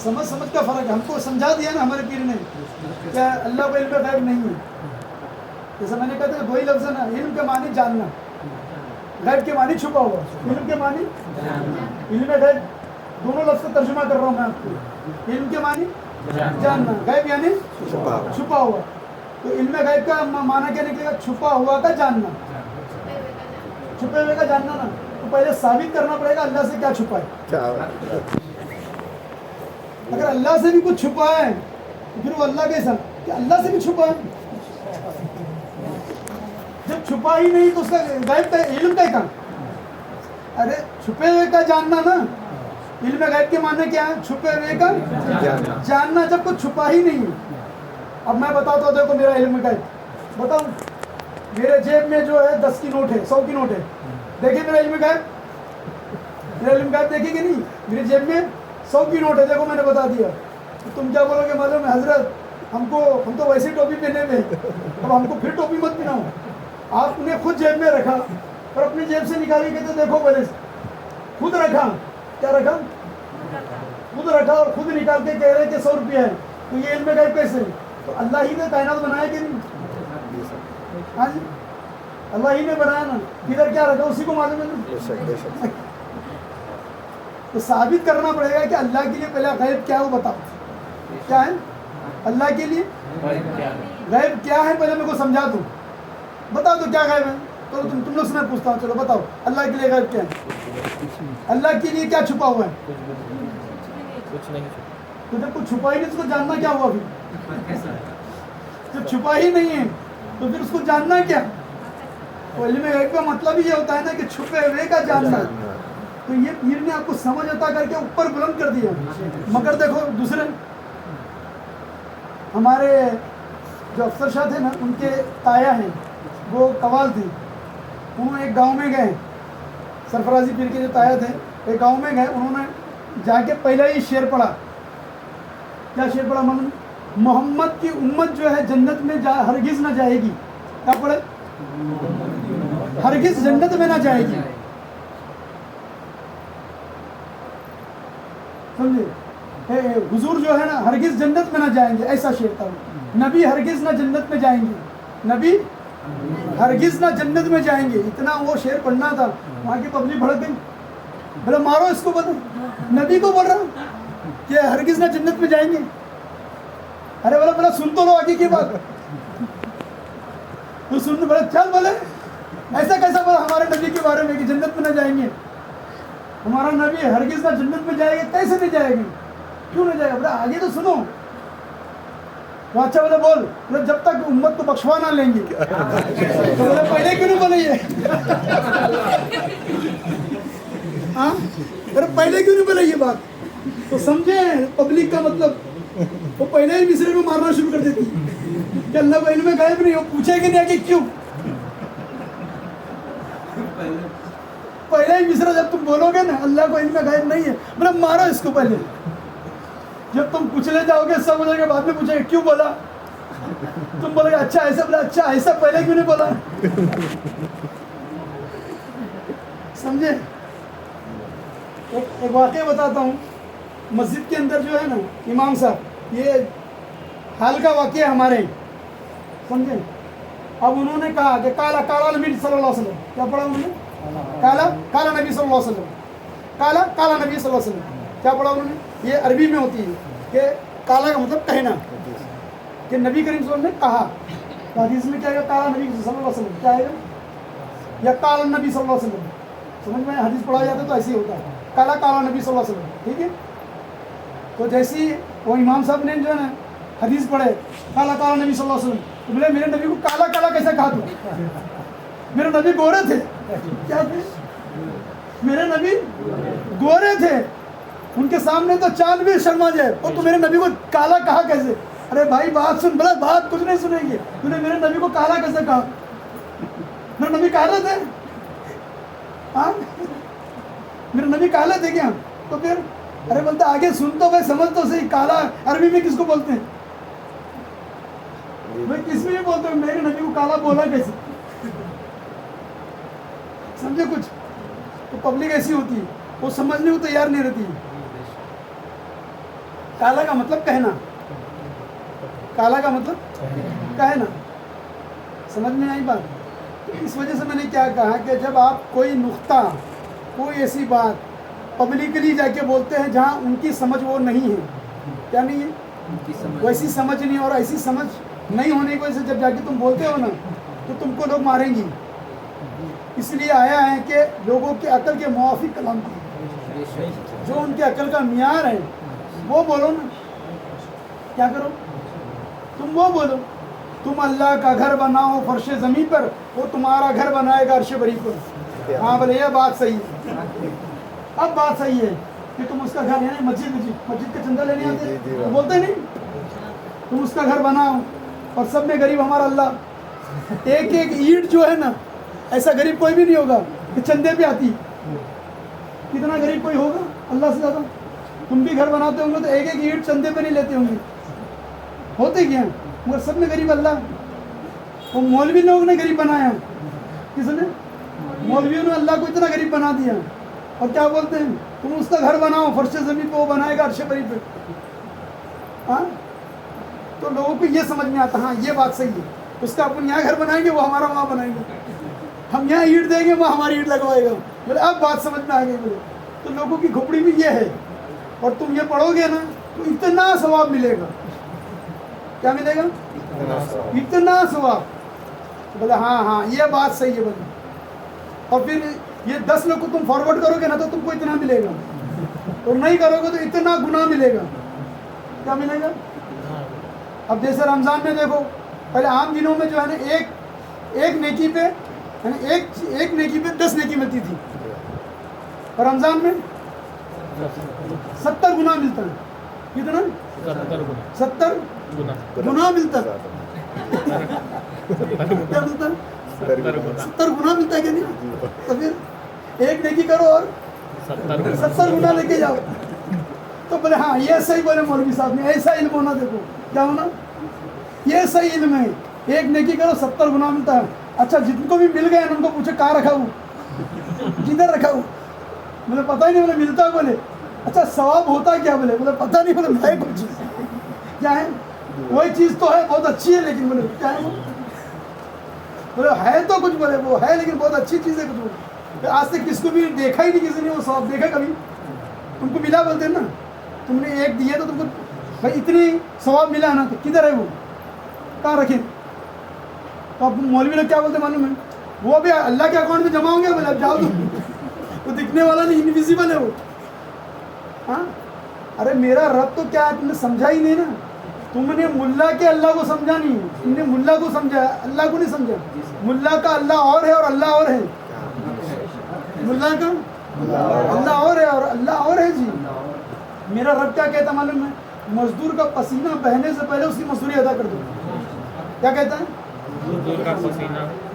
S1: سمجھ کا فرق ہے. ہم کو سمجھا دیا نا ہمارے پیر نے کہ اللہ کو علم غیب نہیں ہے. جیسا میں نے کہا تھا، وہی لفظ ہے نا، علم کے معنی جاننا، غیب کے معنی چھپا ہوا. علم کے معنی، علم غیب دونوں لفظ کا ترجمہ کر رہا ہوں میں آپ کو. علم کے معنی جاننا، غیب یعنی چھپا ہوا. تو علم غیب کا معنی کیا نکلے گا؟ چھپا ہوا کا جاننا، چھپے ہوئے کا جاننا نا. تو پہلے ثابت کرنا پڑے گا اللہ سے کیا چھپا ہے. اگر اللہ سے بھی کچھ چھپا ہے تو پھر وہ اللہ کیسا کہ اللہ سے بھی چھپا ہے. جب چھپا ہی نہیں تو اس کا غیب کا علم کا کہاں؟ ارے چھپے ہوئے کا جاننا نا. علم غیب کے معنی کیا ہے؟ چھپے ہوئے کا جاننا. جب کچھ چھپا ہی نہیں ہے. اب میں بتاتا ہوں، دیکھو میرا علم غیب بتاؤں. میرے جیب میں جو ہے 10 کی نوٹ ہے، 100 کی نوٹ ہے. دیکھیں میرا علم غیب، میرا علم غیب دیکھیں کہ نہیں؟ میری جیب میں 100 کی نوٹ ہے، دیکھو میں نے بتا دیا. تو تم کیا بولو گے؟ معلوم ہے حضرت ہم تو ویسے ٹوپی پہنے ہوئے ہیں، اب ہم کو پھر ٹوپی مت پہناؤ. آپ نے خود جیب میں رکھا اور اپنی جیب سے نکالی کہتے دیکھو پہلے خود رکھا. کیا رکھا؟ خود رکھا اور خود نکال کے کہہ رہے کہ 100 روپیہ ہے. تو یہ علم غیب کیسے؟ تو اللہ ہی نے کائنات بنایا کہ نہیں؟ ہاں جی اللہ ہی نے بنایا نا. ادھر کیا رکھا اسی کو معلوم ہے نا.
S2: بے شک بے شک.
S1: تو ثابت کرنا پڑے گا کہ اللہ کے لیے پہلے غیب کیا ہے وہ بتاؤ. کیا ہے اللہ کے لیے غیب کیا ہے؟ پہلے میرے کو سمجھا دو، بتا دو کیا غیب ہے. تو تم لوگ سے میں پوچھتا ہوں، چلو بتاؤ اللہ کے لیے غیب کیا ہے؟ اللہ کے لیے کیا چھپا ہوا ہے؟
S2: کچھ نہیں.
S1: تو جب کچھ چھپا ہی نہیں اس کو جاننا کیا ہوا؟ پھر جب چھپا ہی نہیں ہے تو پھر اس کو جاننا کیا؟ تو علم غیب کا مطلب یہ ہوتا ہے نا کہ چھپے ہوئے کا جاننا. تو یہ پیر نے آپ کو سمجھ عطا کر کے اوپر بلند کر دیا. مگر دیکھو دوسرے ہمارے جو افسر شاہ تھے نا، ان کے تایا ہیں وہ قوال تھے. انہوں ایک گاؤں میں گئے، سرفرازی پیر کے جو تایا تھے ایک گاؤں میں گئے. انہوں نے جا کے پہلا ہی شعر پڑھا. کیا شعر پڑھا؟ محمد کی امت جو ہے جنت میں ہرگز نہ جائے گی. کیا پڑھے؟ ہرگز جنت میں نہ جائے گی. سمجھے؟ حضور جو ہے نا ہرگز جنت میں نہ جائیں گے، ایسا شعر تھا. نبی ہرگز نہ جنت میں جائیں گے، نبی ہرگز نہ جنت میں جائیں گے. اتنا وہ شعر پڑھنا تھا. وہاں کی پبلک بھڑک گئی، بولے مارو اس کو. بولو نبی کو بول رہا ہوں کہ ہرگز نہ جنت میں جائیں گے. ارے بولا سن تو لو آگے کی بات. تو سن بولے چل بولے ایسا کیسا بولا ہمارے نبی کے بارے میں کہ جنت میں نہ جائیں گے؟ ہمارا نبی ہرگز نہ جنت میں جائے گا. کیسے نہیں جائے گا؟ کیوں نہیں جائے گا؟ بولا آگے تو سنو. تو اچھا بولے بول. جب تک امت کو بخشوا نہ لیں گے. تو بولے پہلے کیوں نہیں بولے یہ؟ ہاں پہلے کیوں نہیں بولے یہ بات؟ تو سمجھے پبلک کا مطلب. وہ پہلے ہی مصرے میں مارنا شروع کر دیتی کہ اللہ کو علم غیب نہیں. وہ پوچھے کہ نہیں کہ کیوں؟ پہلے ہی مصرا جب تم بولو گے نا اللہ کو علم غیب نہیں ہے، بولے مارو اس کو پہلے. جب تم پوچھنے جاؤ گے سب ہو جائے گا، بعد میں پوچھے گا کیوں بولا؟ تم بولے گے اچھا ایسا. بولا اچھا ایسا پہلے کیوں نہیں بولا؟ سمجھے؟ ایک واقعہ بتاتا ہوں. مسجد کے اندر جو ہے نا امام صاحب، یہ حال کا واقعہ ہمارے، سمجھے؟ اب انہوں نے کہا کہ کالا کالا نبی صلی اللہ علیہ وسلم. کیا پڑھا انہوں نے؟ کالا کالا نبی صلی اللہ علیہ وسلم. کالا کالا نبی صلی اللہ علیہ وسلم. کیا پڑھا انہوں نے؟ یہ عربی میں ہوتی ہے کہ کالا کا مطلب کہنا، کہ نبی کریم صلی اللہ علیہ وسلم نے کہا. تو حدیث میں کیا ہے؟ کالا نبی صلی اللہ علیہ وسلم. کیا ہے یا کالا نبی صلی اللہ علیہ وسلم. سمجھ میں حدیث پڑھا جاتا ہے تو ایسے ہی ہوتا ہے، کالا کالا نبی صلی اللہ علیہ وسلم. ٹھیک ہے. تو جیسی وہ امام صاحب نے جو ہے نا حدیث پڑھے کالا کالا نبی صلی اللہ علیہ وسلم، تو بولے میرے نبی کو کالا کالا کیسے کہا تو؟ میرے نبی گورے تھے. کیا تھے؟ میرے نبی گورے تھے. ان کے سامنے تو چاند بھی شرما جائے، اور تو میرے نبی کو کالا کہا کیسے؟ ارے بھائی بات سن. بلا بات کچھ نہیں سنیں گے. تو نے میرے نبی کو کالا کیسے کہا؟ میرے نبی کالے تھے؟ ہاں میرے نبی کالے تھے کیا؟ تو پھر ارے بولتا آگے سن تو بھائی، سمجھ تو صحیح. کالا عربی میں کس کو بولتے ہیں؟ بھائی کس میں بولتے ہیں؟ میرے نبی کو کالا بولا کیسے؟ سمجھے کچھ؟ تو پبلک ایسی ہوتی ہے، وہ سمجھنے کو تیار نہیں رہتی. کالا کا مطلب کہنا، کالا کا مطلب کہنا. سمجھ میں آئی بات؟ اس وجہ سے میں نے کیا کہا کہ جب آپ کوئی نقطہ، کوئی ایسی بات پبلکلی جا کے بولتے ہیں جہاں ان کی سمجھ وہ نہیں ہے، کیا نہیں ہے؟ ویسی سمجھ نہیں، اور ایسی سمجھ نہیں ہونے کی وجہ سے جب جا کے تم بولتے ہو نا تو تم کو لوگ ماریں گی. اس لیے آیا ہے کہ لوگوں کے عقل کے موافق کلام کرو، جو ان کے عقل کا معیار ہے وہ بولو نا. کیا کرو؟ تم وہ بولو. تم اللہ کا گھر بناؤ فرش زمین پر، وہ تمہارا گھر بنائے گا عرش بری پر. ہاں بولے یہ بات صحیح ہے. اب بات صحیح ہے کہ تم اس کا گھر، یعنی مسجد کا چندہ لینے آتے تو بولتے نہیں تم اس کا گھر بناؤ اور سب میں غریب ہمارا اللہ. ایک ایک اینٹ جو ہے نا، ایسا غریب کوئی بھی نہیں ہوگا کہ چندے پہ آتی. کتنا غریب کوئی ہوگا اللہ سے زیادہ؟ تم بھی گھر بناتے ہوں گے تو ایک ایک اینٹ چندے پہ نہیں لیتے ہوں گے. ہوتے کیا ہیں مگر سب میں غریب اللہ. وہ مولوی لوگ نے غریب بنایا. کس نے؟ مولویوں نے اللہ کو اتنا غریب بنا دیا. اور کیا بولتے ہیں تم اس کا گھر بناؤ فرش زمین پہ, وہ بنائے گا عرش بری پہ. ہاں تو لوگوں کو یہ سمجھ میں آتا ہاں یہ بات صحیح ہے, اس کا اپن یہاں گھر بنائیں گے وہ ہمارا وہاں بنائیں گے, ہم یہاں اینٹ دیں گے وہ ہماری اینٹ لگوائے گا. بولے اب بات سمجھ میں آ گئی. بولے تو لوگوں کی کھوپڑی میں یہ ہے. اور تم یہ پڑھو گے نا تو اتنا ثواب ملے گا. کیا ملے گا؟ اتنا ثواب. بولے ہاں یہ بات صحیح ہے. بولے اور پھر یہ 10 لوگ کو تم فارورڈ کرو گے نا تو تم کو اتنا ملے گا, اور نہیں کرو گے تو اتنا گناہ ملے گا. کیا ملے گا؟ اب جیسے رمضان میں دیکھو, پہلے عام دنوں میں جو ہے نا ایک نیکی پہ یعنی ایک نیکی پہ 10 نیکی ملتی تھی, اور رمضان میں 70 گنا ملتا ہے. کتنا؟ 70 گنا ملتا ہے. کیا ملتا ہے؟ 70 گنا ملتا ہے کہ نہیں؟ تو پھر ایک نیکی کرو اور 70 گنا لے کے جاؤ. تو بولے ہاں یہ صحیح بولے مولوی صاحب نے, ایسا علم ہونا. دیکھو کیا ہونا, یہ صحیح علم ہے. ایک نیکی کرو 70 گنا ملتا ہے. اچھا جن کو بھی مل گئے ان کو پوچھے کہاں رکھا ہوں, کدھر رکھا ہوں. مجھے پتہ ہی نہیں. بولے ملتا. بولے اچھا ثواب ہوتا کیا؟ بولے پتہ نہیں. بولے بھائی کچھ کیا ہے, وہی چیز تو ہے بہت اچھی ہے, لیکن بولے کیا ہے وہ؟ بولے ہے تو کچھ, بولے وہ ہے لیکن بہت اچھی چیز ہے کچھ. بولے آج تک کس کو بھی دیکھا ہی نہیں کسی نے وہ ثواب دیکھا کبھی؟ تم کو ملا بولتے ہیں نا, تم نے ایک دیے تو تم کو بھائی اتنی ثواب ملا نا, تو کدھر ہے وہ, کہاں رکھے؟ تو اب مولوی لوگ کیا بولتے معلوم ہے, وہ ابھی اللہ کے اکاؤنٹ میں جمع ہوں گے. بولے اب جاؤ تم, وہ دکھنے والا نہیں, انویزیبل ہے وہ. ہاں ارے میرا رب تو کیا ہے تم نے سمجھا ہی نہیں نا. تم نے ملا کے اللہ کو سمجھا نہیں, تم نے ملا کو سمجھا, اللہ کو نہیں سمجھا. ملا کا اللہ اور ہے اور اللہ اور ہے. ملا کا اللہ اور ہے اور اللہ اور ہے. جی میرا رب کیا کہتا معلوم ہے, مزدور کا پسینہ بہنے سے پہلے اس کی مزدوری ادا کر دو. کیا کہتا ہے؟
S2: مزدور کا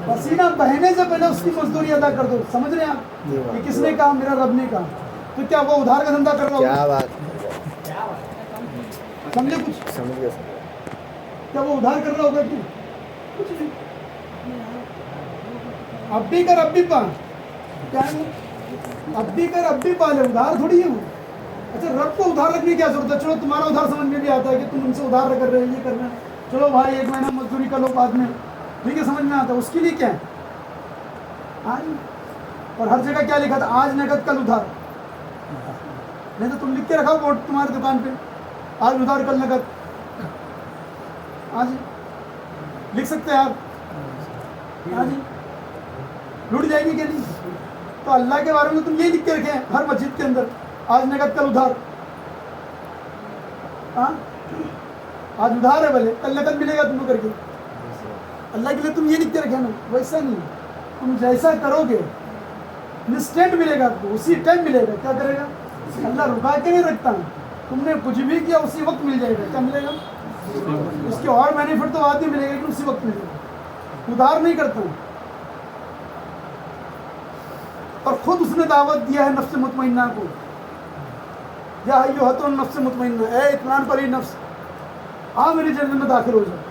S1: پسینہ بہنے سے پہلے اس کی مزدوری ادا کر دو. سمجھ رہے ہیں آپ؟ یہ کس نے کہا؟ میرا رب نے کہا. تو کیا وہ ادھار کا دھندا کر رہا ہوگا؟
S3: کیا بات,
S1: سمجھے کچھ؟
S3: سمجھ گیا.
S1: کیا وہ ادھار کر رہا ہوگا؟ کیوں کچھ نہیں. اب بھی کر اب بھی پا, کیا ہے اب بھی کر اب بھی پا لے, ادھار تھوڑی ہے وہ. اچھا رب کو ادھار رکھنے کی کیا ضرورت ہے؟ چلو تمہارا ادھار سمجھ میں بھی آتا ہے کہ تم ان سے ادھار کر رہے ہو, یہ کر رہے ہیں. چلو بھائی 1 مہینہ مزدوری کر لو بعد میں, ٹھیک ہے سمجھ میں آتا ہے. اس کے لیے کیا ہے آج, اور ہر جگہ کیا لکھا تھا, آج نقد کل ادھار. نہیں تو تم لکھ کے رکھاؤ بورڈ تمہاری دکان پہ, آج ادھار کل نقد. آج لکھ سکتے ہیں آپ؟ آج لٹ جائے گی کہ نہیں؟ تو اللہ کے بارے میں تم یہی لکھ کے رکھے ہیں ہر مسجد کے اندر, آج نقد کل ادھار. ہاں آج ادھار ہے بھلے کل نقد ملے گا تم کو کر کے. اللہ کے لیے تم یہ لکھ کے رکھے نا. ویسا نہیں, تم جیسا کرو گے انسٹنٹ ملے گا, آپ کو اسی ٹائم ملے گا. کیا کرے گا اللہ, رکا کے نہیں رکھتا. تم نے کچھ بھی کیا اسی وقت مل جائے گا. کیا ملے گا؟ اس کے اور بینیفٹ تو بعد میں ملے گا لیکن اسی وقت ملے گا. ادھار نہیں کرتا ہوں. اور خود اس نے دعوت دیا ہے نفس مطمئنہ کو, یا ایھا النفس مطمئنہ, اے اطمینان پری نفس, میری جنت میں داخل ہو جائے.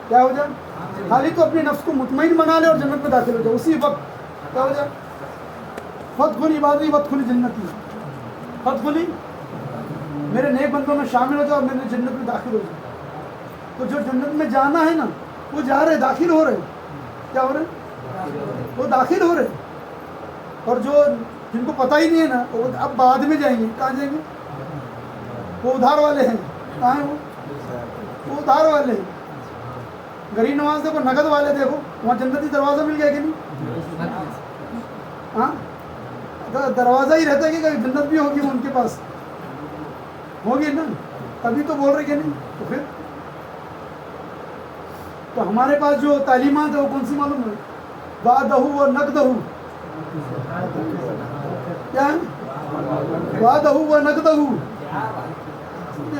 S1: کیا ہو جائے؟ خالی تو اپنے نفس کو مطمئن بنا لے اور جنت میں داخل ہو جائے اسی وقت. کیا ہو جائے؟ فادخل عبادی وادخل جنتی, فادخلی میرے نیک بندوں میں شامل ہو جاؤ اور میرے جنت میں داخل ہو جاؤ. تو جو جنت میں جانا ہے نا وہ جا رہے, داخل ہو رہے. کیا ہو رہے؟ وہ داخل ہو رہے. اور جو جن کو پتہ ہی نہیں ہے نا وہ اب بعد میں جائیں گے. کہاں جائیں گے؟ وہ ادھار والے ہیں. کہاں ہیں وہ ادھار والے ہیں. غریب نواز دیکھو, نقد والے دیکھو, وہاں جنتی دروازہ مل گیا کہ نہیں؟ ہاں دروازہ ہی رہتا ہے کہ جنت بھی ہوگی ان کے پاس, ہوگی نا, تبھی تو بول رہے کہ نہیں. تو پھر تو ہمارے پاس جو تعلیمات ہے وہ کون سی معلوم ہے؟ وعدہ و نقدہ. کیا ہے؟ وعدہ و نقدہ.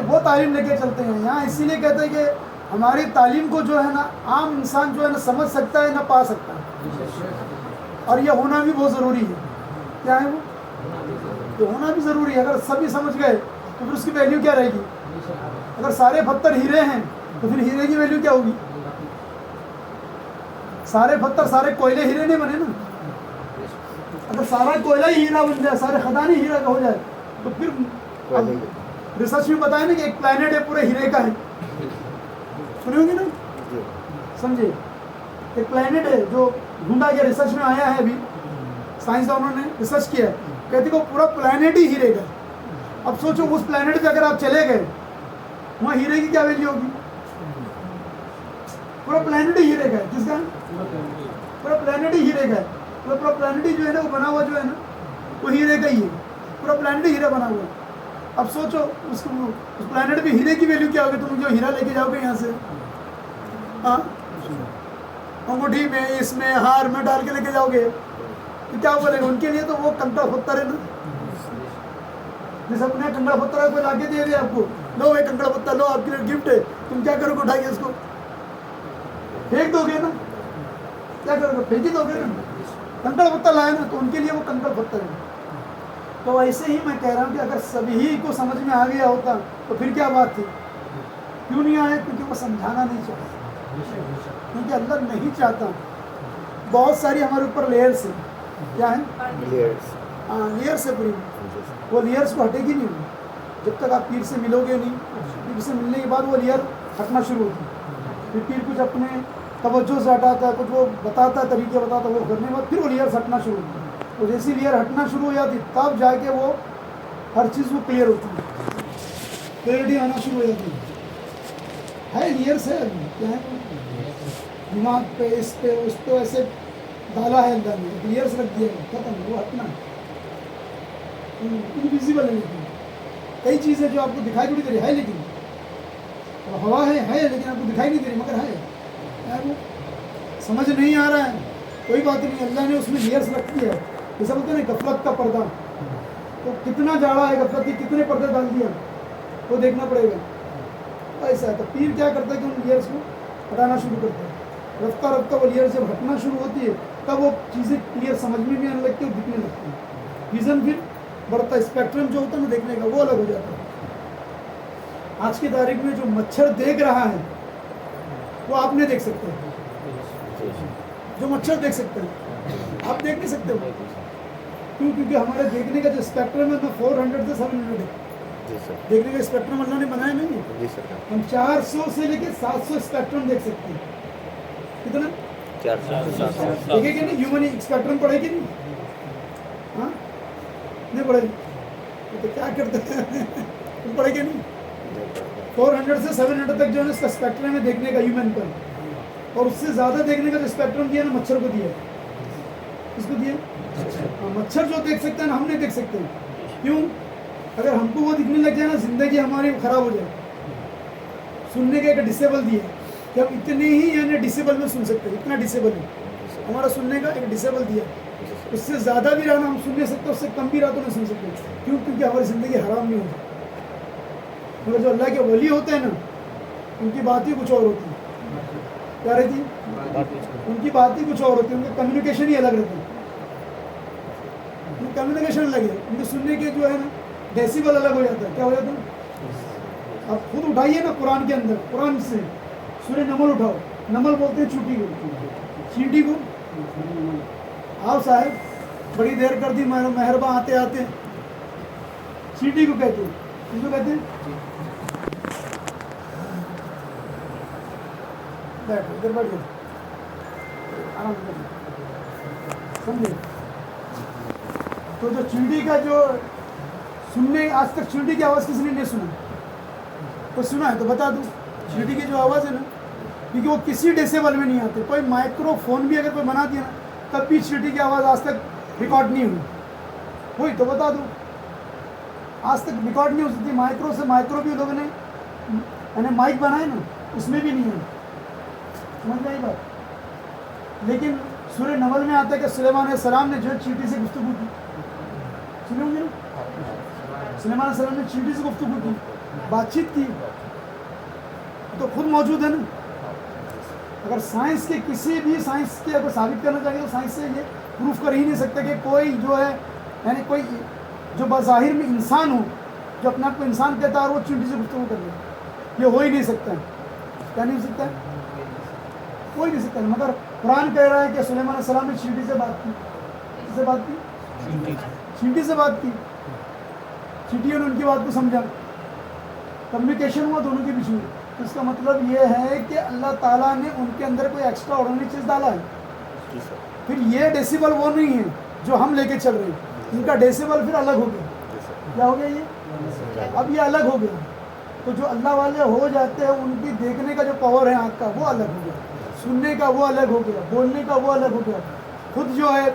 S1: وہ تعلیم لے کے چلتے ہیں یہاں. اسی لیے کہتے ہیں کہ ہماری تعلیم کو جو ہے نا عام انسان جو ہے نا سمجھ سکتا ہے نہ پا سکتا ہے, اور یہ ہونا بھی بہت ضروری ہے. کیا ہے وہ؟ یہ ہونا بھی ضروری ہے. اگر سبھی سمجھ گئے تو پھر اس کی ویلیو کیا رہے گی؟ اگر سارے پتھر ہیرے ہیں تو پھر ہیرے کی ویلیو کیا ہوگی؟ سارے پتھر سارے کوئلے ہیرے نہیں بنے نا. اگر سارا کوئلہ ہی ہیرا بن جائے, سارے خدان ہی ہیرا کا ہو جائے, تو پھر ریسرچ میں بتایا نا کہ ایک پلانٹ ہے پورے ہیرے کا ہے. سنے ہوں گے نا, سمجھے؟ ایک پلانٹ ہے جو ڈھونڈا گیا, ریسرچ میں آیا ہے, ابھی سائنسدانوں نے ریسرچ کیا ہے, کہتے کہ وہ پورا پلانٹ ہی ہیرے کا. اب سوچو اس پلانٹ پہ اگر آپ چلے گئے, وہاں ہیرے کی کیا ویلیو ہوگی؟ پورا پلانٹ ہی ہیرے کا ہے. کس کا؟ پورا پلانٹ ہی ہیرے کا ہے. پورا پلانٹ ہی جو ہے نا, وہ بنا ہوا جو ہے نا, وہ ہیرے کا ہی ہے. پورا پلانٹ ہی ہیرا بنا ہوا ہے. اب سوچو اس پلانٹ پہ ہیرے کی ویلیو کیا ہوگی؟ تم جو ہیرا لے کے جاؤ گے یہاں سے, ہاں انگوٹھی میں, اس میں, ہار میں ڈال کے لے کے جاؤ گے, تو کیا بولے گا؟ ان کے لیے تو وہ کنکڑ پتھر ہے نا. جیسے اپنے کنکڑ پتھر کو لا کے دے دیا آپ کو, لو یہ کنکڑ پتھر لو, آپ کے لیے گفٹ ہے, تم کیا کرو گے؟ اٹھائیے اس کو, پھینک دو گے نا. کیا کرو گے؟ پھینک ہی دو گے نا. کنکڑ پتھر لائے نا, تو ان کے لیے وہ کنکڑ پتھر ہے. تو ایسے ہی میں کہہ رہا ہوں کہ اگر سبھی کو سمجھ میں آ گیا ہوتا تو پھر کیا بات تھی؟ کیوں نہیں آئے؟ کیونکہ وہ سمجھانا نہیں چاہتا, کیونکہ اللہ نہیں چاہتا. بہت ساری ہمارے اوپر لیئرس ہیں. کیا ہیں؟ ہاں, لیئرس ہے پوری. وہ لیئرس کو ہٹے گی نہیں جب تک آپ پیر سے ملو گے نہیں. پیر سے ملنے کے بعد وہ لیئر ہٹنا شروع ہوتی. پھر پیر کچھ اپنے توجہ سے ہٹاتا ہے, کچھ وہ بتاتا ہے, طریقے بتاتا ہے, وہ کرنے کے بعد پھر وہ لیئرس ہٹنا شروع ہوتی ہے. تو جیسی لیئر ہٹنا شروع ہو جاتی تب جا کے وہ ہر چیز وہ کلیئر ہوتی ہے, کلیئرٹی آنا شروع ہو جاتی ہے. لیئرس ہے ابھی. کیا ہے؟ دماغ پہ, اس پہ, اس پہ ایسے ڈالا ہے اللہ نے, لیئرس رکھ دیا ہے, ختم. وہ ہٹنا انویزیبل ہے. لیکن کئی چیزیں جو آپ کو دکھائی تھوڑی دے رہی ہے, لیکن ہوا ہے لیکن آپ کو دکھائی نہیں دے رہی, مگر ہے. وہ سمجھ نہیں آ رہا ہے, کوئی بات نہیں, اللہ نے اس میں لیئرس رکھ دیا ہے. جیسے بولتے ہیں نا غفلت کا پردہ, تو کتنا جاڑا ہے غفلت کی, کتنے پردے ڈال دیا, وہ دیکھنا پڑے گا. ایسا ہے. تو پیر کیا کرتا ہے کہ ان لیئرس کو ہٹانا شروع کرتا ہے. رفتہ رفتہ وہ لیئر جب ہٹنا شروع ہوتی ہے تب وہ چیزیں کلیئر سمجھ میں بھی آنے لگتی ہے اور دکھنے لگتی ہیں. ویژن پھر بڑھتا ہے, اسپیکٹرم جو ہوتا ہے نا دیکھنے کا, وہ الگ ہو جاتا ہے. آج کی تاریخ میں جو مچھر دیکھ رہا ہے وہ آپ نہیں دیکھ سکتے. جو مچھر دیکھ سکتے ہیں آپ دیکھ نہیں سکتے ہو. کیوں؟ کیونکہ ہمارے دیکھنے کا جو اسپیکٹرم ہے نا 400 سے 700 ہے. دیکھنے کا اسپیکٹرم اللہ نے بنایا نہیں. ہم 400 سے لے کے 700 اسپیکٹرم دیکھ سکتے ہیں. کتنا؟ 400 دیکھے کہ نہیں؟ ہیومن اسپیکٹرم پڑھے کہ نہیں؟ ہاں نہیں پڑھے تو کیا کرتے ہیں, تم پڑھے کہ نہیں؟ 400 سے 700 تک جو ہے اس کا اسپیکٹرم ہے دیکھنے کا ہیومن پر, اور اس سے زیادہ دیکھنے کا جو اسپیکٹرم دیا نا مچھر کو دیا. کس کو دیا؟ مچھر جو دیکھ سکتے ہیں نا, ہم نہیں دیکھ سکتے. کیوں؟ اگر ہم کو وہ دکھنے لگ جائے نا, زندگی ہماری خراب ہو جائے. سننے کا ایک ڈسیبل دیا کہ ہم اتنے ہی یعنی ڈسیبل میں سن سکتے ہیں, اتنا ڈسیبل ہے ہمارا سننے کا ایک ڈسیبل دیا. اس سے زیادہ بھی رہنا ہم سن نہیں سکتے, اس سے کم بھی رہا تو نہیں سن سکتے. کیوں؟ کیونکہ ہماری زندگی حرام نہیں ہوتی. مگر جو اللہ کے ولی ہوتے ہیں نا, ان کی بات ہی کچھ اور ہوتی ہے. کیا رہتی ہے؟ ان کی بات ہی کچھ اور ہوتی ہے, ان کا کمیونیکیشن ہی الگ رہتا ہے. کمیونیکیشن الگ ہے, ان کے سننے کے جو ہے نا ڈیسیبل الگ ہو جاتا ہے. کیا ہو جاتا ہے؟ آپ خود اٹھائیے نا قرآن کے اندر, قرآن سے سورہ نمل اٹھاؤ. نمل بولتے ہیں چونٹی کو, چینٹی کو. آؤ صاحب بڑی دیر کر دی, مہرباں آتے آتے. چینٹی کو کہتے ہیں. کس کو کہتے ہیں؟ بیٹھو ادھر, بیٹھ جاؤ, آرام سے سمجھے. تو جو چینٹی کا جو سننے, آج تک چینٹی کی آواز کسی نے نہیں سنا, تو سنا ہے تو بتا دوں. چینٹی کی جو آواز ہے نا, کیونکہ وہ کسی ڈیسیبل میں نہیں آتے. کوئی مائکرو فون بھی اگر کوئی بنا دیا نا, تب بھی چینٹی کی آواز آج تک ریکارڈ نہیں ہوئی. وہی تو بتا دوں, آج تک ریکارڈ نہیں ہو سکتی. مائکرو سے مائکرو بھی لوگوں نے یعنی مائک بنائے نا, اس میں بھی نہیں ہے. سمجھ گئی بات. لیکن سورہ نمل میں آتا ہے کہ سلیمان علیہ السلام نے جو چینٹی سے گفتگو کی. سنے ہوں گے نا, سلیمان علیہ السلام نے چینٹی سے گفتگو کی, بات چیت کی, تو خود موجود ہے نا. اگر سائنس کے کسی بھی سائنس کے اگر ثابت کرنا چاہیے تو سائنس سے یہ پروف کر ہی نہیں سکتا کہ کوئی جو ہے یعنی کوئی جو بظاہر میں انسان ہو, جو اپنے آپ کو انسان کہتا ہے اور وہ چینٹی سے گفتگو کر رہے, یہ ہو ہی نہیں سکتا ہے. کیا نہیں ہو سکتا ہے؟ کوئی نہیں سکتا. مگر قرآن کہہ رہا ہے کہ سلیمان علیہ السلام نے چینٹی سے بات کی. کس سے بات کی؟ چینٹی سے بات کی. چینٹیوں نے ان کی بات کو سمجھا, کمیونیکیشن ہوا دونوں کے بیچ میں. تو اس کا مطلب یہ ہے کہ اللہ تعالیٰ نے ان کے اندر کوئی ایکسٹرا آرڈنری چیز ڈالا ہے. پھر یہ ڈیسیبل وہ نہیں ہے جو ہم لے کے چل رہے ہیں, ان کا ڈیسیبل پھر الگ ہو گیا. کیا ہو گیا یہ؟ اب یہ الگ ہو گیا. تو جو اللہ والے ہو جاتے ہیں ان کی دیکھنے کا جو پاور ہے آنکھ کا وہ الگ ہو گیا, سننے کا وہ الگ ہو گیا, بولنے کا وہ الگ ہو گیا. خود جو ہے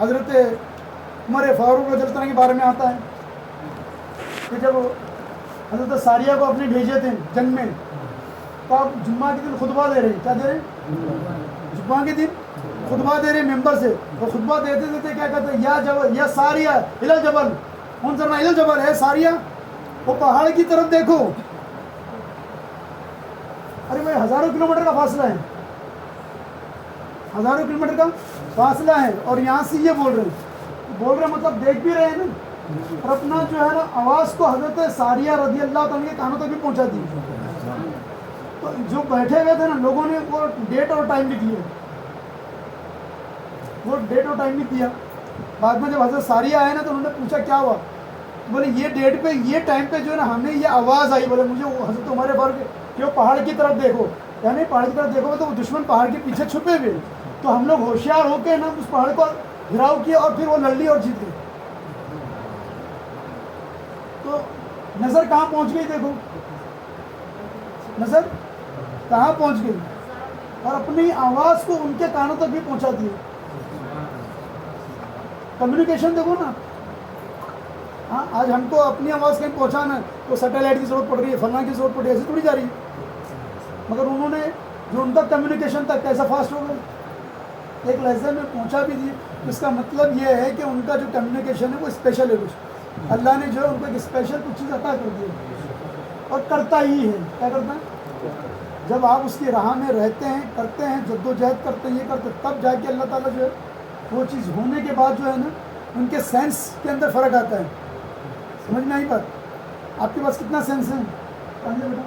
S1: حضرت عمر فاروق رضی اللہ عنہ کے بارے میں آتا ہے کہ جب حضرت ساریہ کو اپنے بھیجے تھے جنگ میں, تو آپ جمعہ کے دن خطبہ دے رہے ہیں. کیا دے رہے ہیں؟ جمعہ کے دن خطبہ دے رہے ہیں ممبر سے. اور خطبہ دیتے دیتے کیا کہتے ہیں؟ یا جبل یا ساریہ الی الجبل انظرنا الی الجبل, ہے ساریہ وہ پہاڑ کی طرف دیکھو. ارے بھائی ہزاروں کلومیٹر کا فاصلہ ہے, ہزاروں کلومیٹر کا فاصلہ ہے, اور یہاں سے یہ بول رہے ہیں مطلب دیکھ بھی رہے ہیں نا. اور اپنا جو ہے نا آواز کو حضرت ساریہ رضی اللہ تعالیٰ کے کانوں تک بھی پہنچا دی. تو جو بیٹھے ہوئے تھے نا لوگوں نے وہ ڈیٹ اور ٹائم لکھ لیا, وہ ڈیٹ اور ٹائم لکھ دیا. بعد میں جب حضرت ساریہ آئے نا تو انہوں نے پوچھا کیا ہوا, بولے یہ ڈیٹ پہ یہ ٹائم پہ جو ہے نا ہمیں یہ آواز آئی. بولے مجھے حضرت عمر فاروق کہ وہ پہاڑ کی طرف دیکھو, یعنی پہاڑ کی طرف دیکھو تو وہ دشمن پہاڑ کے پیچھے چھپے ہوئے. تو ہم لوگ ہوشیار ہو کے نا اس پہاڑ کو گھراؤ کیا اور پھر وہ لڑ لی اور جیت گئے. تو نظر کہاں پہنچ گئی, دیکھو نظر کہاں پہنچ گئی, اور اپنی آواز کو ان کے کانوں تک بھی پہنچا دی. کمیونیکیشن دیکھو نا. ہاں آج ہم کو اپنی آواز کہیں پہنچانا ہے تو سیٹلائٹ کی ضرورت پڑ رہی ہے, فلاں کی ضرورت پڑ رہی ہے, ایسی تھوڑی جا رہی ہے. مگر انہوں نے جو ان کا کمیونیکیشن تک کیسا فاسٹ ہو گیا, ایک لہجے میں پہنچا بھی دی. اس کا مطلب یہ ہے کہ ان کا جو کمیونیکیشن ہے وہ اسپیشل ہے. کچھ اللہ نے جو ہے ان کو ایک اسپیشل کچھ چیز عطا کر دی ہے, اور کرتا ہی ہے. کیا کرتا ہے؟ جب آپ اس کی راہ میں رہتے ہیں, کرتے ہیں, جد و جہد کرتے ہیں, یہ کرتے ہیں, تب جا کے اللہ تعالیٰ جو ہے وہ چیز ہونے کے بعد جو ہے نا ان کے سینس کے اندر فرق آتا ہے. سمجھ میں آئی بات؟ آپ کے پاس کتنا سینس ہے بیٹا؟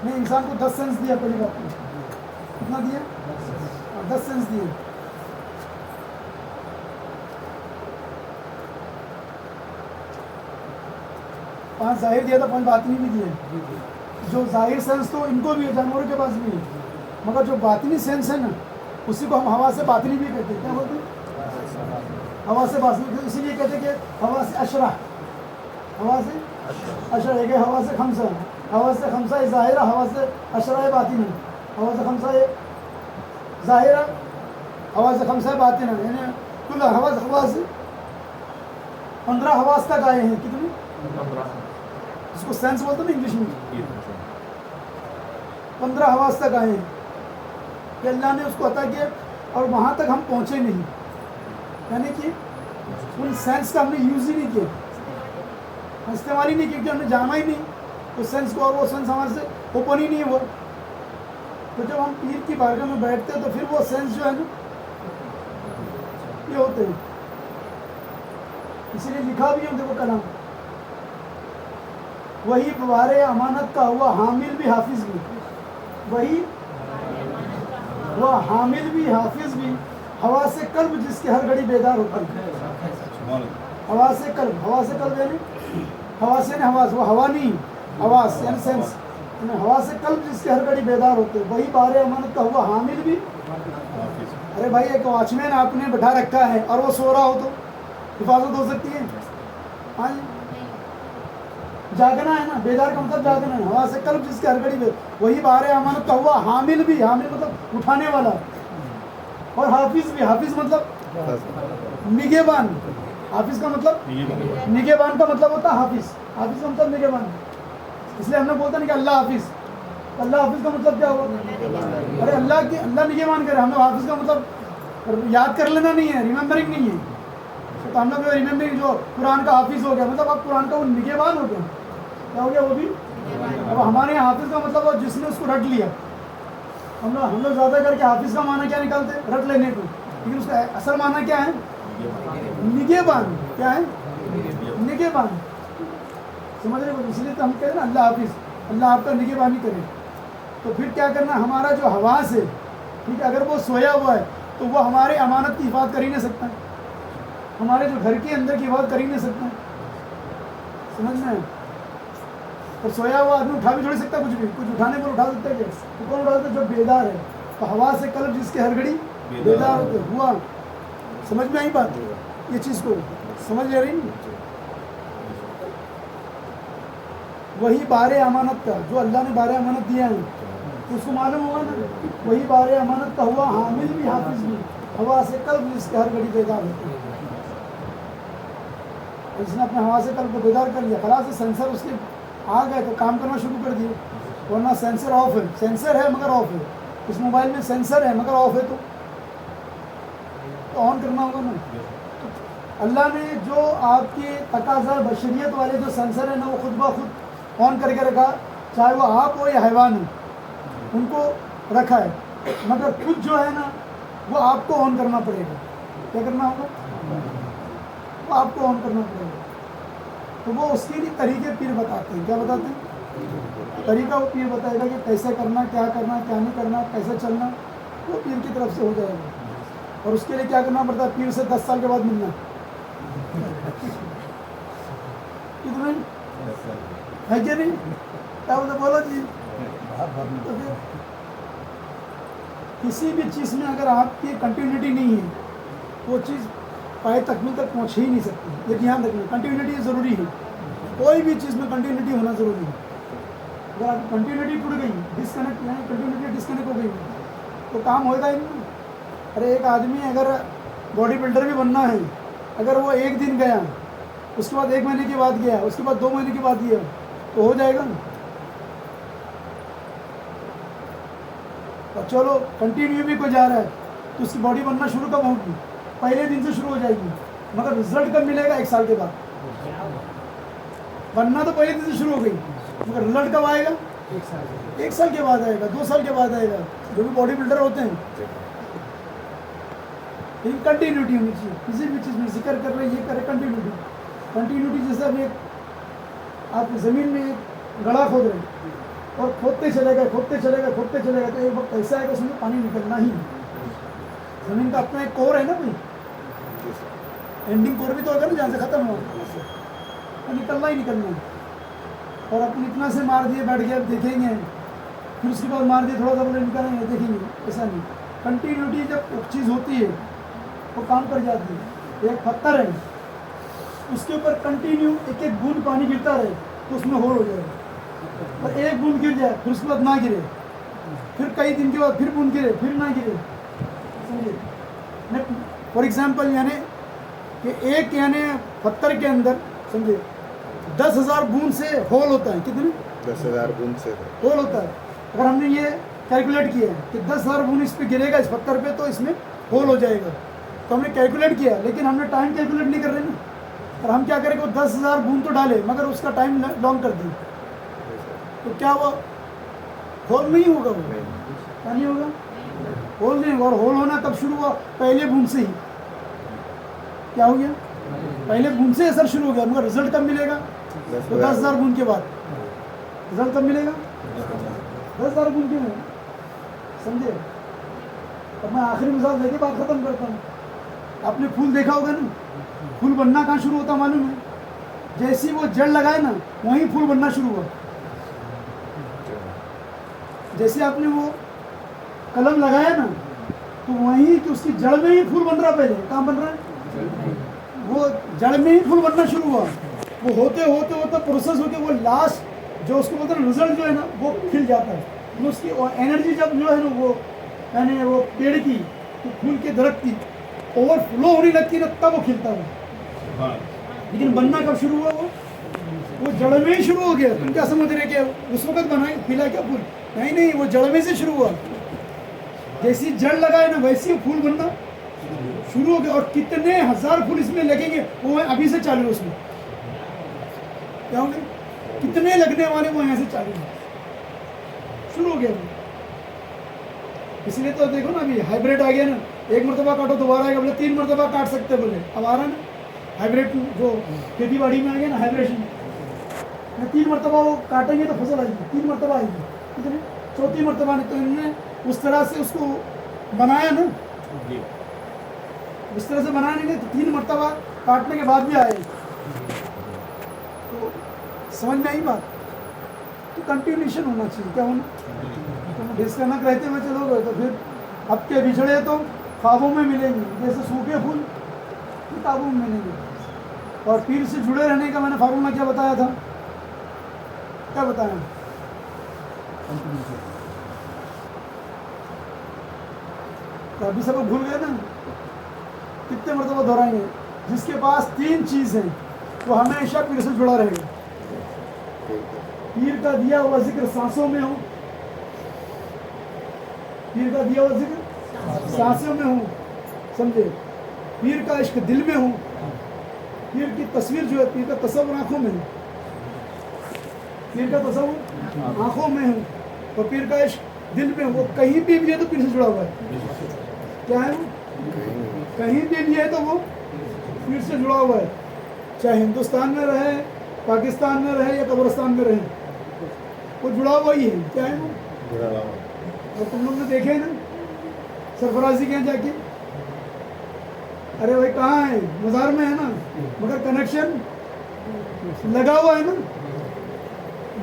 S1: نہیں, انسان کو 10 سینس دیا پہلی بات میں. کتنا دیا؟ 10 سینس دیے. پانچ ظاہر دیا تھا, 5 باطنی بھی دیے. جو ظاہر سینس تو ان کو بھی ہے, جانوروں کے پاس بھی ہے, مگر جو باطنی سینس ہے نا اسی کو ہم ہوا سے باطنی بھی کہتے ہیں. کیا بولتے ہیں؟ ہوا سے باطنی. اسی لیے کہتے ہیں کہ ہوا سے اشرا, ہوا سے اشرا ہے کہ ہوا سے خمسہ, ہوا سے خمسہ ظاہرہ, ہوا سے اشرا باطنہ, ہوا سے خمسہ ظاہرہ, ہوا سے خمسہ باطنہ. یعنی کل ہوا سے 15 حواس تک آئے ہیں. کتنی؟ اس کو سینس بولتے ہیں نا انگلش میں. 15 حواس تک آئے ہیں کہ اللہ نے اس کو عطا کیا, اور وہاں تک ہم پہنچے نہیں. یعنی کہ ان سینس کا ہم نے یوز ہی نہیں کیا, استعمال ہی نہیں کیا, کیونکہ ہم نے جانا ہی نہیں اس سینس کو, اور وہ سینس ہمارے سے اوپن ہی نہیں ہوا. تو جب ہم پیر کی بارگاہ میں بیٹھتے ہیں تو پھر وہ سینس جو ہے نا یہ ہوتے ہیں. اسی لیے لکھا بھی ہے دیکھو کلام, وہی بوارے امانت کا ہوا حامل بھی حافظ بھی. وہی وہ حامل بھی حافظ بھی, ہوا سے قلب جس کے ہر گھڑی بیدار ہوتا ہے. ہوا سے قلب, ہوا سے قلب یعنی ہوا سے نہیں حواس, وہ ہوا نہیں, حواس یعنی سینس. ہوا سے قلب جس کے ہر گھڑی بیدار ہوتے, وہی بار امانت کا ہوا حامل بھی. ارے بھائی ایک واچ مین آپ نے بٹھا رکھا ہے اور وہ سو رہا ہو تو حفاظت ہو سکتی ہے؟ ہاں جی, جاگنا ہے نا, بیدار کا مطلب جاگنا ہے. ہوا سے قلب جس کے ہر گھڑی وہی بار امانت کا ہوا حامل بھی, حامل مطلب اٹھانے والا, اور حافظ بھی. حافظ مطلب نگہبان. حافظ کا مطلب نگہبان کا مطلب ہوتا ہے حافظ. حافظ کا مطلب نگہبان. اس لیے ہم نے بولتا نہیں کہ اللہ حافظ. اللہ حافظ کا مطلب کیا ہوا؟ ارے اللہ نگہبان کرے. ہم لوگ حافظ کا مطلب یاد کر لینا نہیں ہے, ریممبرنگ نہیں ہے. تو ہم لوگ ریممبرنگ جو قرآن کا حافظ ہو گیا, مطلب اب قرآن کا وہ نگہبان ہو گیا. کیا ہو گیا وہ بھی؟ اب ہمارے یہاں حافظ کا مطلب وہ جس نے اس کو رٹ لیا. ہم لوگ زیادہ کر کے حافظ کا معنی کیا نکالتے ہیں؟ رٹ لینے کو. لیکن اس کا اصل معنی کیا ہے؟ نگہبان. کیا ہے؟ نگہبان. سمجھ رہے ہو؟ اس لیے تو ہم کہتے ہیں نا اللہ حافظ. اللہ آپ کا نگہبانی کرے. تو پھر کیا کرنا, ہمارا جو حواس ہے, ٹھیک ہے, اگر وہ سویا ہوا ہے تو وہ ہمارے امانت کی حفاظت کر ہی نہیں سکتا, ہمارے جو گھر کے اندر کی حفاظت کر ہی نہیں سکتا. سمجھ میں, اور سویا ہوا آدمی اٹھا بھی تھوڑی سکتا کچھ بھی, کچھ اٹھانے پر اٹھا سکتا ہے کیا؟ تو کون اٹھا سکتا ہے؟ جو بیدار ہے. تو حواس قلب جس کے ہر گھڑی بیدار ہوتے ہوا. سمجھ میں آئی بات؟ یہ چیز کو سمجھ لے رہی نہیں؟ وہی بار امانت کا جو اللہ نے بار امانت دیا ہے اس کو معلوم ہوگا نا, وہی بار امانت کا ہوا حامل بھی حافظ بھی. ہوا سے قلب جس کے ہر گھڑی بیدار ہوتے ہیں. اس نے اپنے ہوا سے قلب کو بیدار کر لیا, خلاص سینسر اس کے آ گئے تو کام کرنا شروع کر دیے. ورنہ سینسر آف ہے, سینسر ہے مگر آف ہے. اس موبائل میں سینسر ہے مگر آف ہے تو آن کرنا ہوگا نا. اللہ نے جو آپ کی تقاضا بشریت والے جو سینسر ہیں نا وہ خود بخود آن کر کے رکھا, چاہے وہ آپ ہو یا حیوان ہو, ان کو رکھا ہے. مگر خود جو ہے نا وہ آپ کو آن کرنا پڑے گا. کیا کرنا ہوگا؟ وہ آپ کو آن کرنا پڑے گا. تو وہ اس کے لیے طریقے پیر بتاتے ہیں. کیا بتاتے ہیں؟ طریقہ وہ پیر بتائے گا کہ کیسے کرنا, کیا کرنا, کیا نہیں کرنا, کیسے چلنا, وہ پیر کی طرف سے ہو جائے گا. اور اس کے لیے کیا کرنا پڑتا ہے؟ پیر سے 10 سال کے بعد ملنا. کتنے ہے کہ نہیں؟ کیا بولا جی. تو پھر کسی بھی چیز میں اگر آپ کی کنٹینیوٹی نہیں ہے وہ چیز پائے تکمیل تک پہنچ ہی نہیں سکتی. یہ دھیان رکھنا, کنٹینیوٹی ضروری ہے. کوئی بھی چیز میں کنٹینیوٹی ہونا ضروری ہے. اگر آپ کنٹینیوٹی ٹوٹ گئی, ڈسکنیکٹ نہیں, کنٹینیوٹی ڈسکنیکٹ ہو گئی تو کام ہوگا ہی نہیں. ارے ایک آدمی اگر باڈی بلڈر بھی بننا ہے, اگر وہ ایک دن گیا, اس کے بعد 1 مہینے کے بعد گیا, اس کے بعد 2 مہینے کے بعد گیا تو ہو جائے گا نا. اور چلو کنٹینیو بھی کوئی جا رہا ہے تو اس کی باڈی بننا شروع کب ہوگی؟ پہلے دن سے شروع ہو جائے گی, مگر رزلٹ کب ملے گا؟ 1 سال کے بعد. بننا تو پہلے دن سے شروع ہو گئی, مگر رزلٹ کب آئے گا؟ 1 سال کے بعد آئے گا, 2 سال کے بعد آئے گا. جو بھی باڈی بلڈر ہوتے ہیں کنٹینیوٹی ہونی چاہیے. کسی بھی چیز میں ذکر کر رہے یہ کرے کنٹینیوٹی. کنٹینیوٹی جیسے ابھی آپ زمین میں ایک گڑھا کھود رہے ہیں اور کھودتے چلے گئے کھودتے چلے گئے کھودتے چلے گئے تو ایک وقت ایسا ہے کہ اس میں پانی نکلنا ہی نہیں. زمین کا اپنا ایک کور ہے نا بھائی, اینڈنگ کور بھی تو ہوگا نا جہاں سے ختم ہوا, تو نکلنا ہی نکلنا ہے. اور اپن اتنا سے مار دیے بیٹھ گئے, اب دیکھیں گے, پھر اس کے بعد مار دیے تھوڑا سا بولے نکالیں گے, دیکھیں گے. ایسا نہیں. کنٹینیوٹی جب ایک چیز ہوتی ہے وہ کام کر جاتی ہے. ایک پتھر ہے, اس کے اوپر کنٹینیو ایک ایک بوند پانی گرتا رہے تو اس میں ہول ہو جائے گا. اور ایک بوند گر جائے پھر اس کے بعد نہ گرے, پھر کئی دن کے بعد پھر بوند گرے پھر نہ گرے. سمجھے فار ایگزامپل, یعنی کہ ایک یعنی پتھر کے اندر سمجھے 10,000 بوند سے ہول ہوتا ہے. کتنے؟
S3: 10,000 بوند سے
S1: ہول ہوتا ہے. اگر ہم نے یہ کیلکولیٹ کیا ہے کہ 10,000 بوند اس پہ گرے گا اس پتھر پہ تو اس میں ہول ہو جائے گا, تو ہم نے کیلکولیٹ کیا, لیکن ہم نے ٹائم کیلکولیٹ نہیں کر رہے نا. اور ہم کیا کریں گے, وہ 10,000 بوند تو ڈالے مگر اس کا ٹائم لانگ کر دیں, تو کیا وہ ہول نہیں ہوگا؟ وہ کیا نہیں ہوگا؟ ہول نہیں ہوگا. اور ہول ہونا کب شروع ہوا؟ پہلے بوند سے ہی. کیا ہو گیا؟ پہلے بوند سے اثر شروع ہو گیا, مگر رزلٹ کب ملے گا؟ تو 10,000 بوند کے بعد. رزلٹ کب ملے گا؟ 10,000 بوند کے بعد. سمجھے؟ اب میں آخری مثال دے کے بات ختم کرتا ہوں. آپ نے پھول دیکھا ہوگا نا, پھول بننا کہاں شروع ہوتا معلوم ہے؟ جیسی وہ جڑ لگائے نا وہیں پھول بننا شروع ہوا. جیسے آپ نے وہ قلم لگایا نا تو وہیں کہ اس کی جڑ میں ہی پھول بن رہا. پہلے کہاں بن رہا ہے؟ وہ جڑ میں ہی پھول بننا شروع ہوا. وہ ہوتے ہوتے ہوتے پروسیس ہو کے وہ لاسٹ جو اس کو بولتے ہیں رزلٹ جو ہے نا وہ کھل جاتا ہے. اس کی انرجی جب جو ہے نا وہ یعنی وہ پیڑ کی پھول کے درخت کی اوور فلو ہونے لگتی ہے نا تب وہ کھلتا ہے. لیکن بننا کب شروع ہوا؟ وہ جڑ میں ہی شروع ہو گیا. تم کیا سمجھ رہے کہ اس وقت بنا کھلا کیا پھول؟ نہیں, وہ جڑ میں سے شروع ہوا. جیسی جڑ لگائے نا ویسی پھول بننا شروع ہو گیا. اور کتنے ہزار پھول اس میں لگیں گے وہ ابھی سے چالو ہے. اس میں کیا ہوں گے کتنے لگنے والے وہ یہاں سے چالو ہیں, شروع ہو گیا. اس لیے تو دیکھو نا ابھی ہائیبریڈ آ گیا نا, 1 مرتبہ کاٹو دوبارہ آئے گا, بولے 3 مرتبہ کاٹ سکتے بولے. اب آ رہا نا ہائیبریڈ جو کھیتی باڑی میں آ گیا نا ہائیبریشن, 3 مرتبہ وہ کاٹیں گے تو فصل آئے گی, 3 مرتبہ آئے گی, ٹھیک ہے, چوتھی مرتبہ نہیں. تو انہوں نے اس طرح سے اس کو بنایا نا,
S2: جی
S1: اس طرح سے بنانے کے 3 مرتبہ کاٹنے کے بعد بھی آئے. تو سمجھ میں آئی بات. تو کنٹینیوشن ہونا چاہیے. کیا ہونا, ڈسکنیکٹ رہتے ہوئے چلو گے تو پھر اب کے بچھڑے تو خوابوں میں ملیں گے, جیسے سوکھے پھول کتابوں میں ملیں گے. اور پیر سے جڑے رہنے کا میں نے فارمولہ کیا بتایا تھا, کیا بتایا, تو ابھی سب بھول گئے نا, کتنے مرتبہ دہرائیں گے. جس کے پاس 3 چیز ہیں وہ ہمیشہ پیر سے جڑا رہے گا. پیر کا دیا ہوا ذکر سانسوں میں ہو, پیر کا دیا ہوا ذکر سانسوں میں ہو, سمجھے. پیر کا عشق دل میں ہو, پیر کی تصویر جو ہے, پیر کا تصور آنکھوں میں ہے, پیر کا تصور آنکھوں میں ہے, اور پیر کا عشق دل میں ہو. وہ کہیں بھی ہے تو پیر سے جڑا ہوا ہے. کیا ہے وہ, کہیں بھی ہے تو وہ پیر سے جڑا ہوا ہے. چاہے ہندوستان میں رہے, پاکستان میں رہے, یا قبرستان میں رہے, وہ جڑا ہوا ہی ہے. کیا ہے وہ, اور تم لوگ نے دیکھے نا سرفرازی کے جا کے, ارے بھائی کہاں ہے, مزار میں ہے نا, مگر کنیکشن لگا ہوا ہے نا.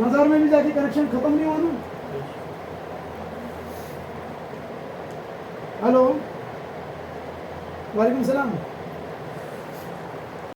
S1: مزار میں بھی جا کے کنیکشن ختم نہیں ہوا نا. ہلو, وعلیکم السلام.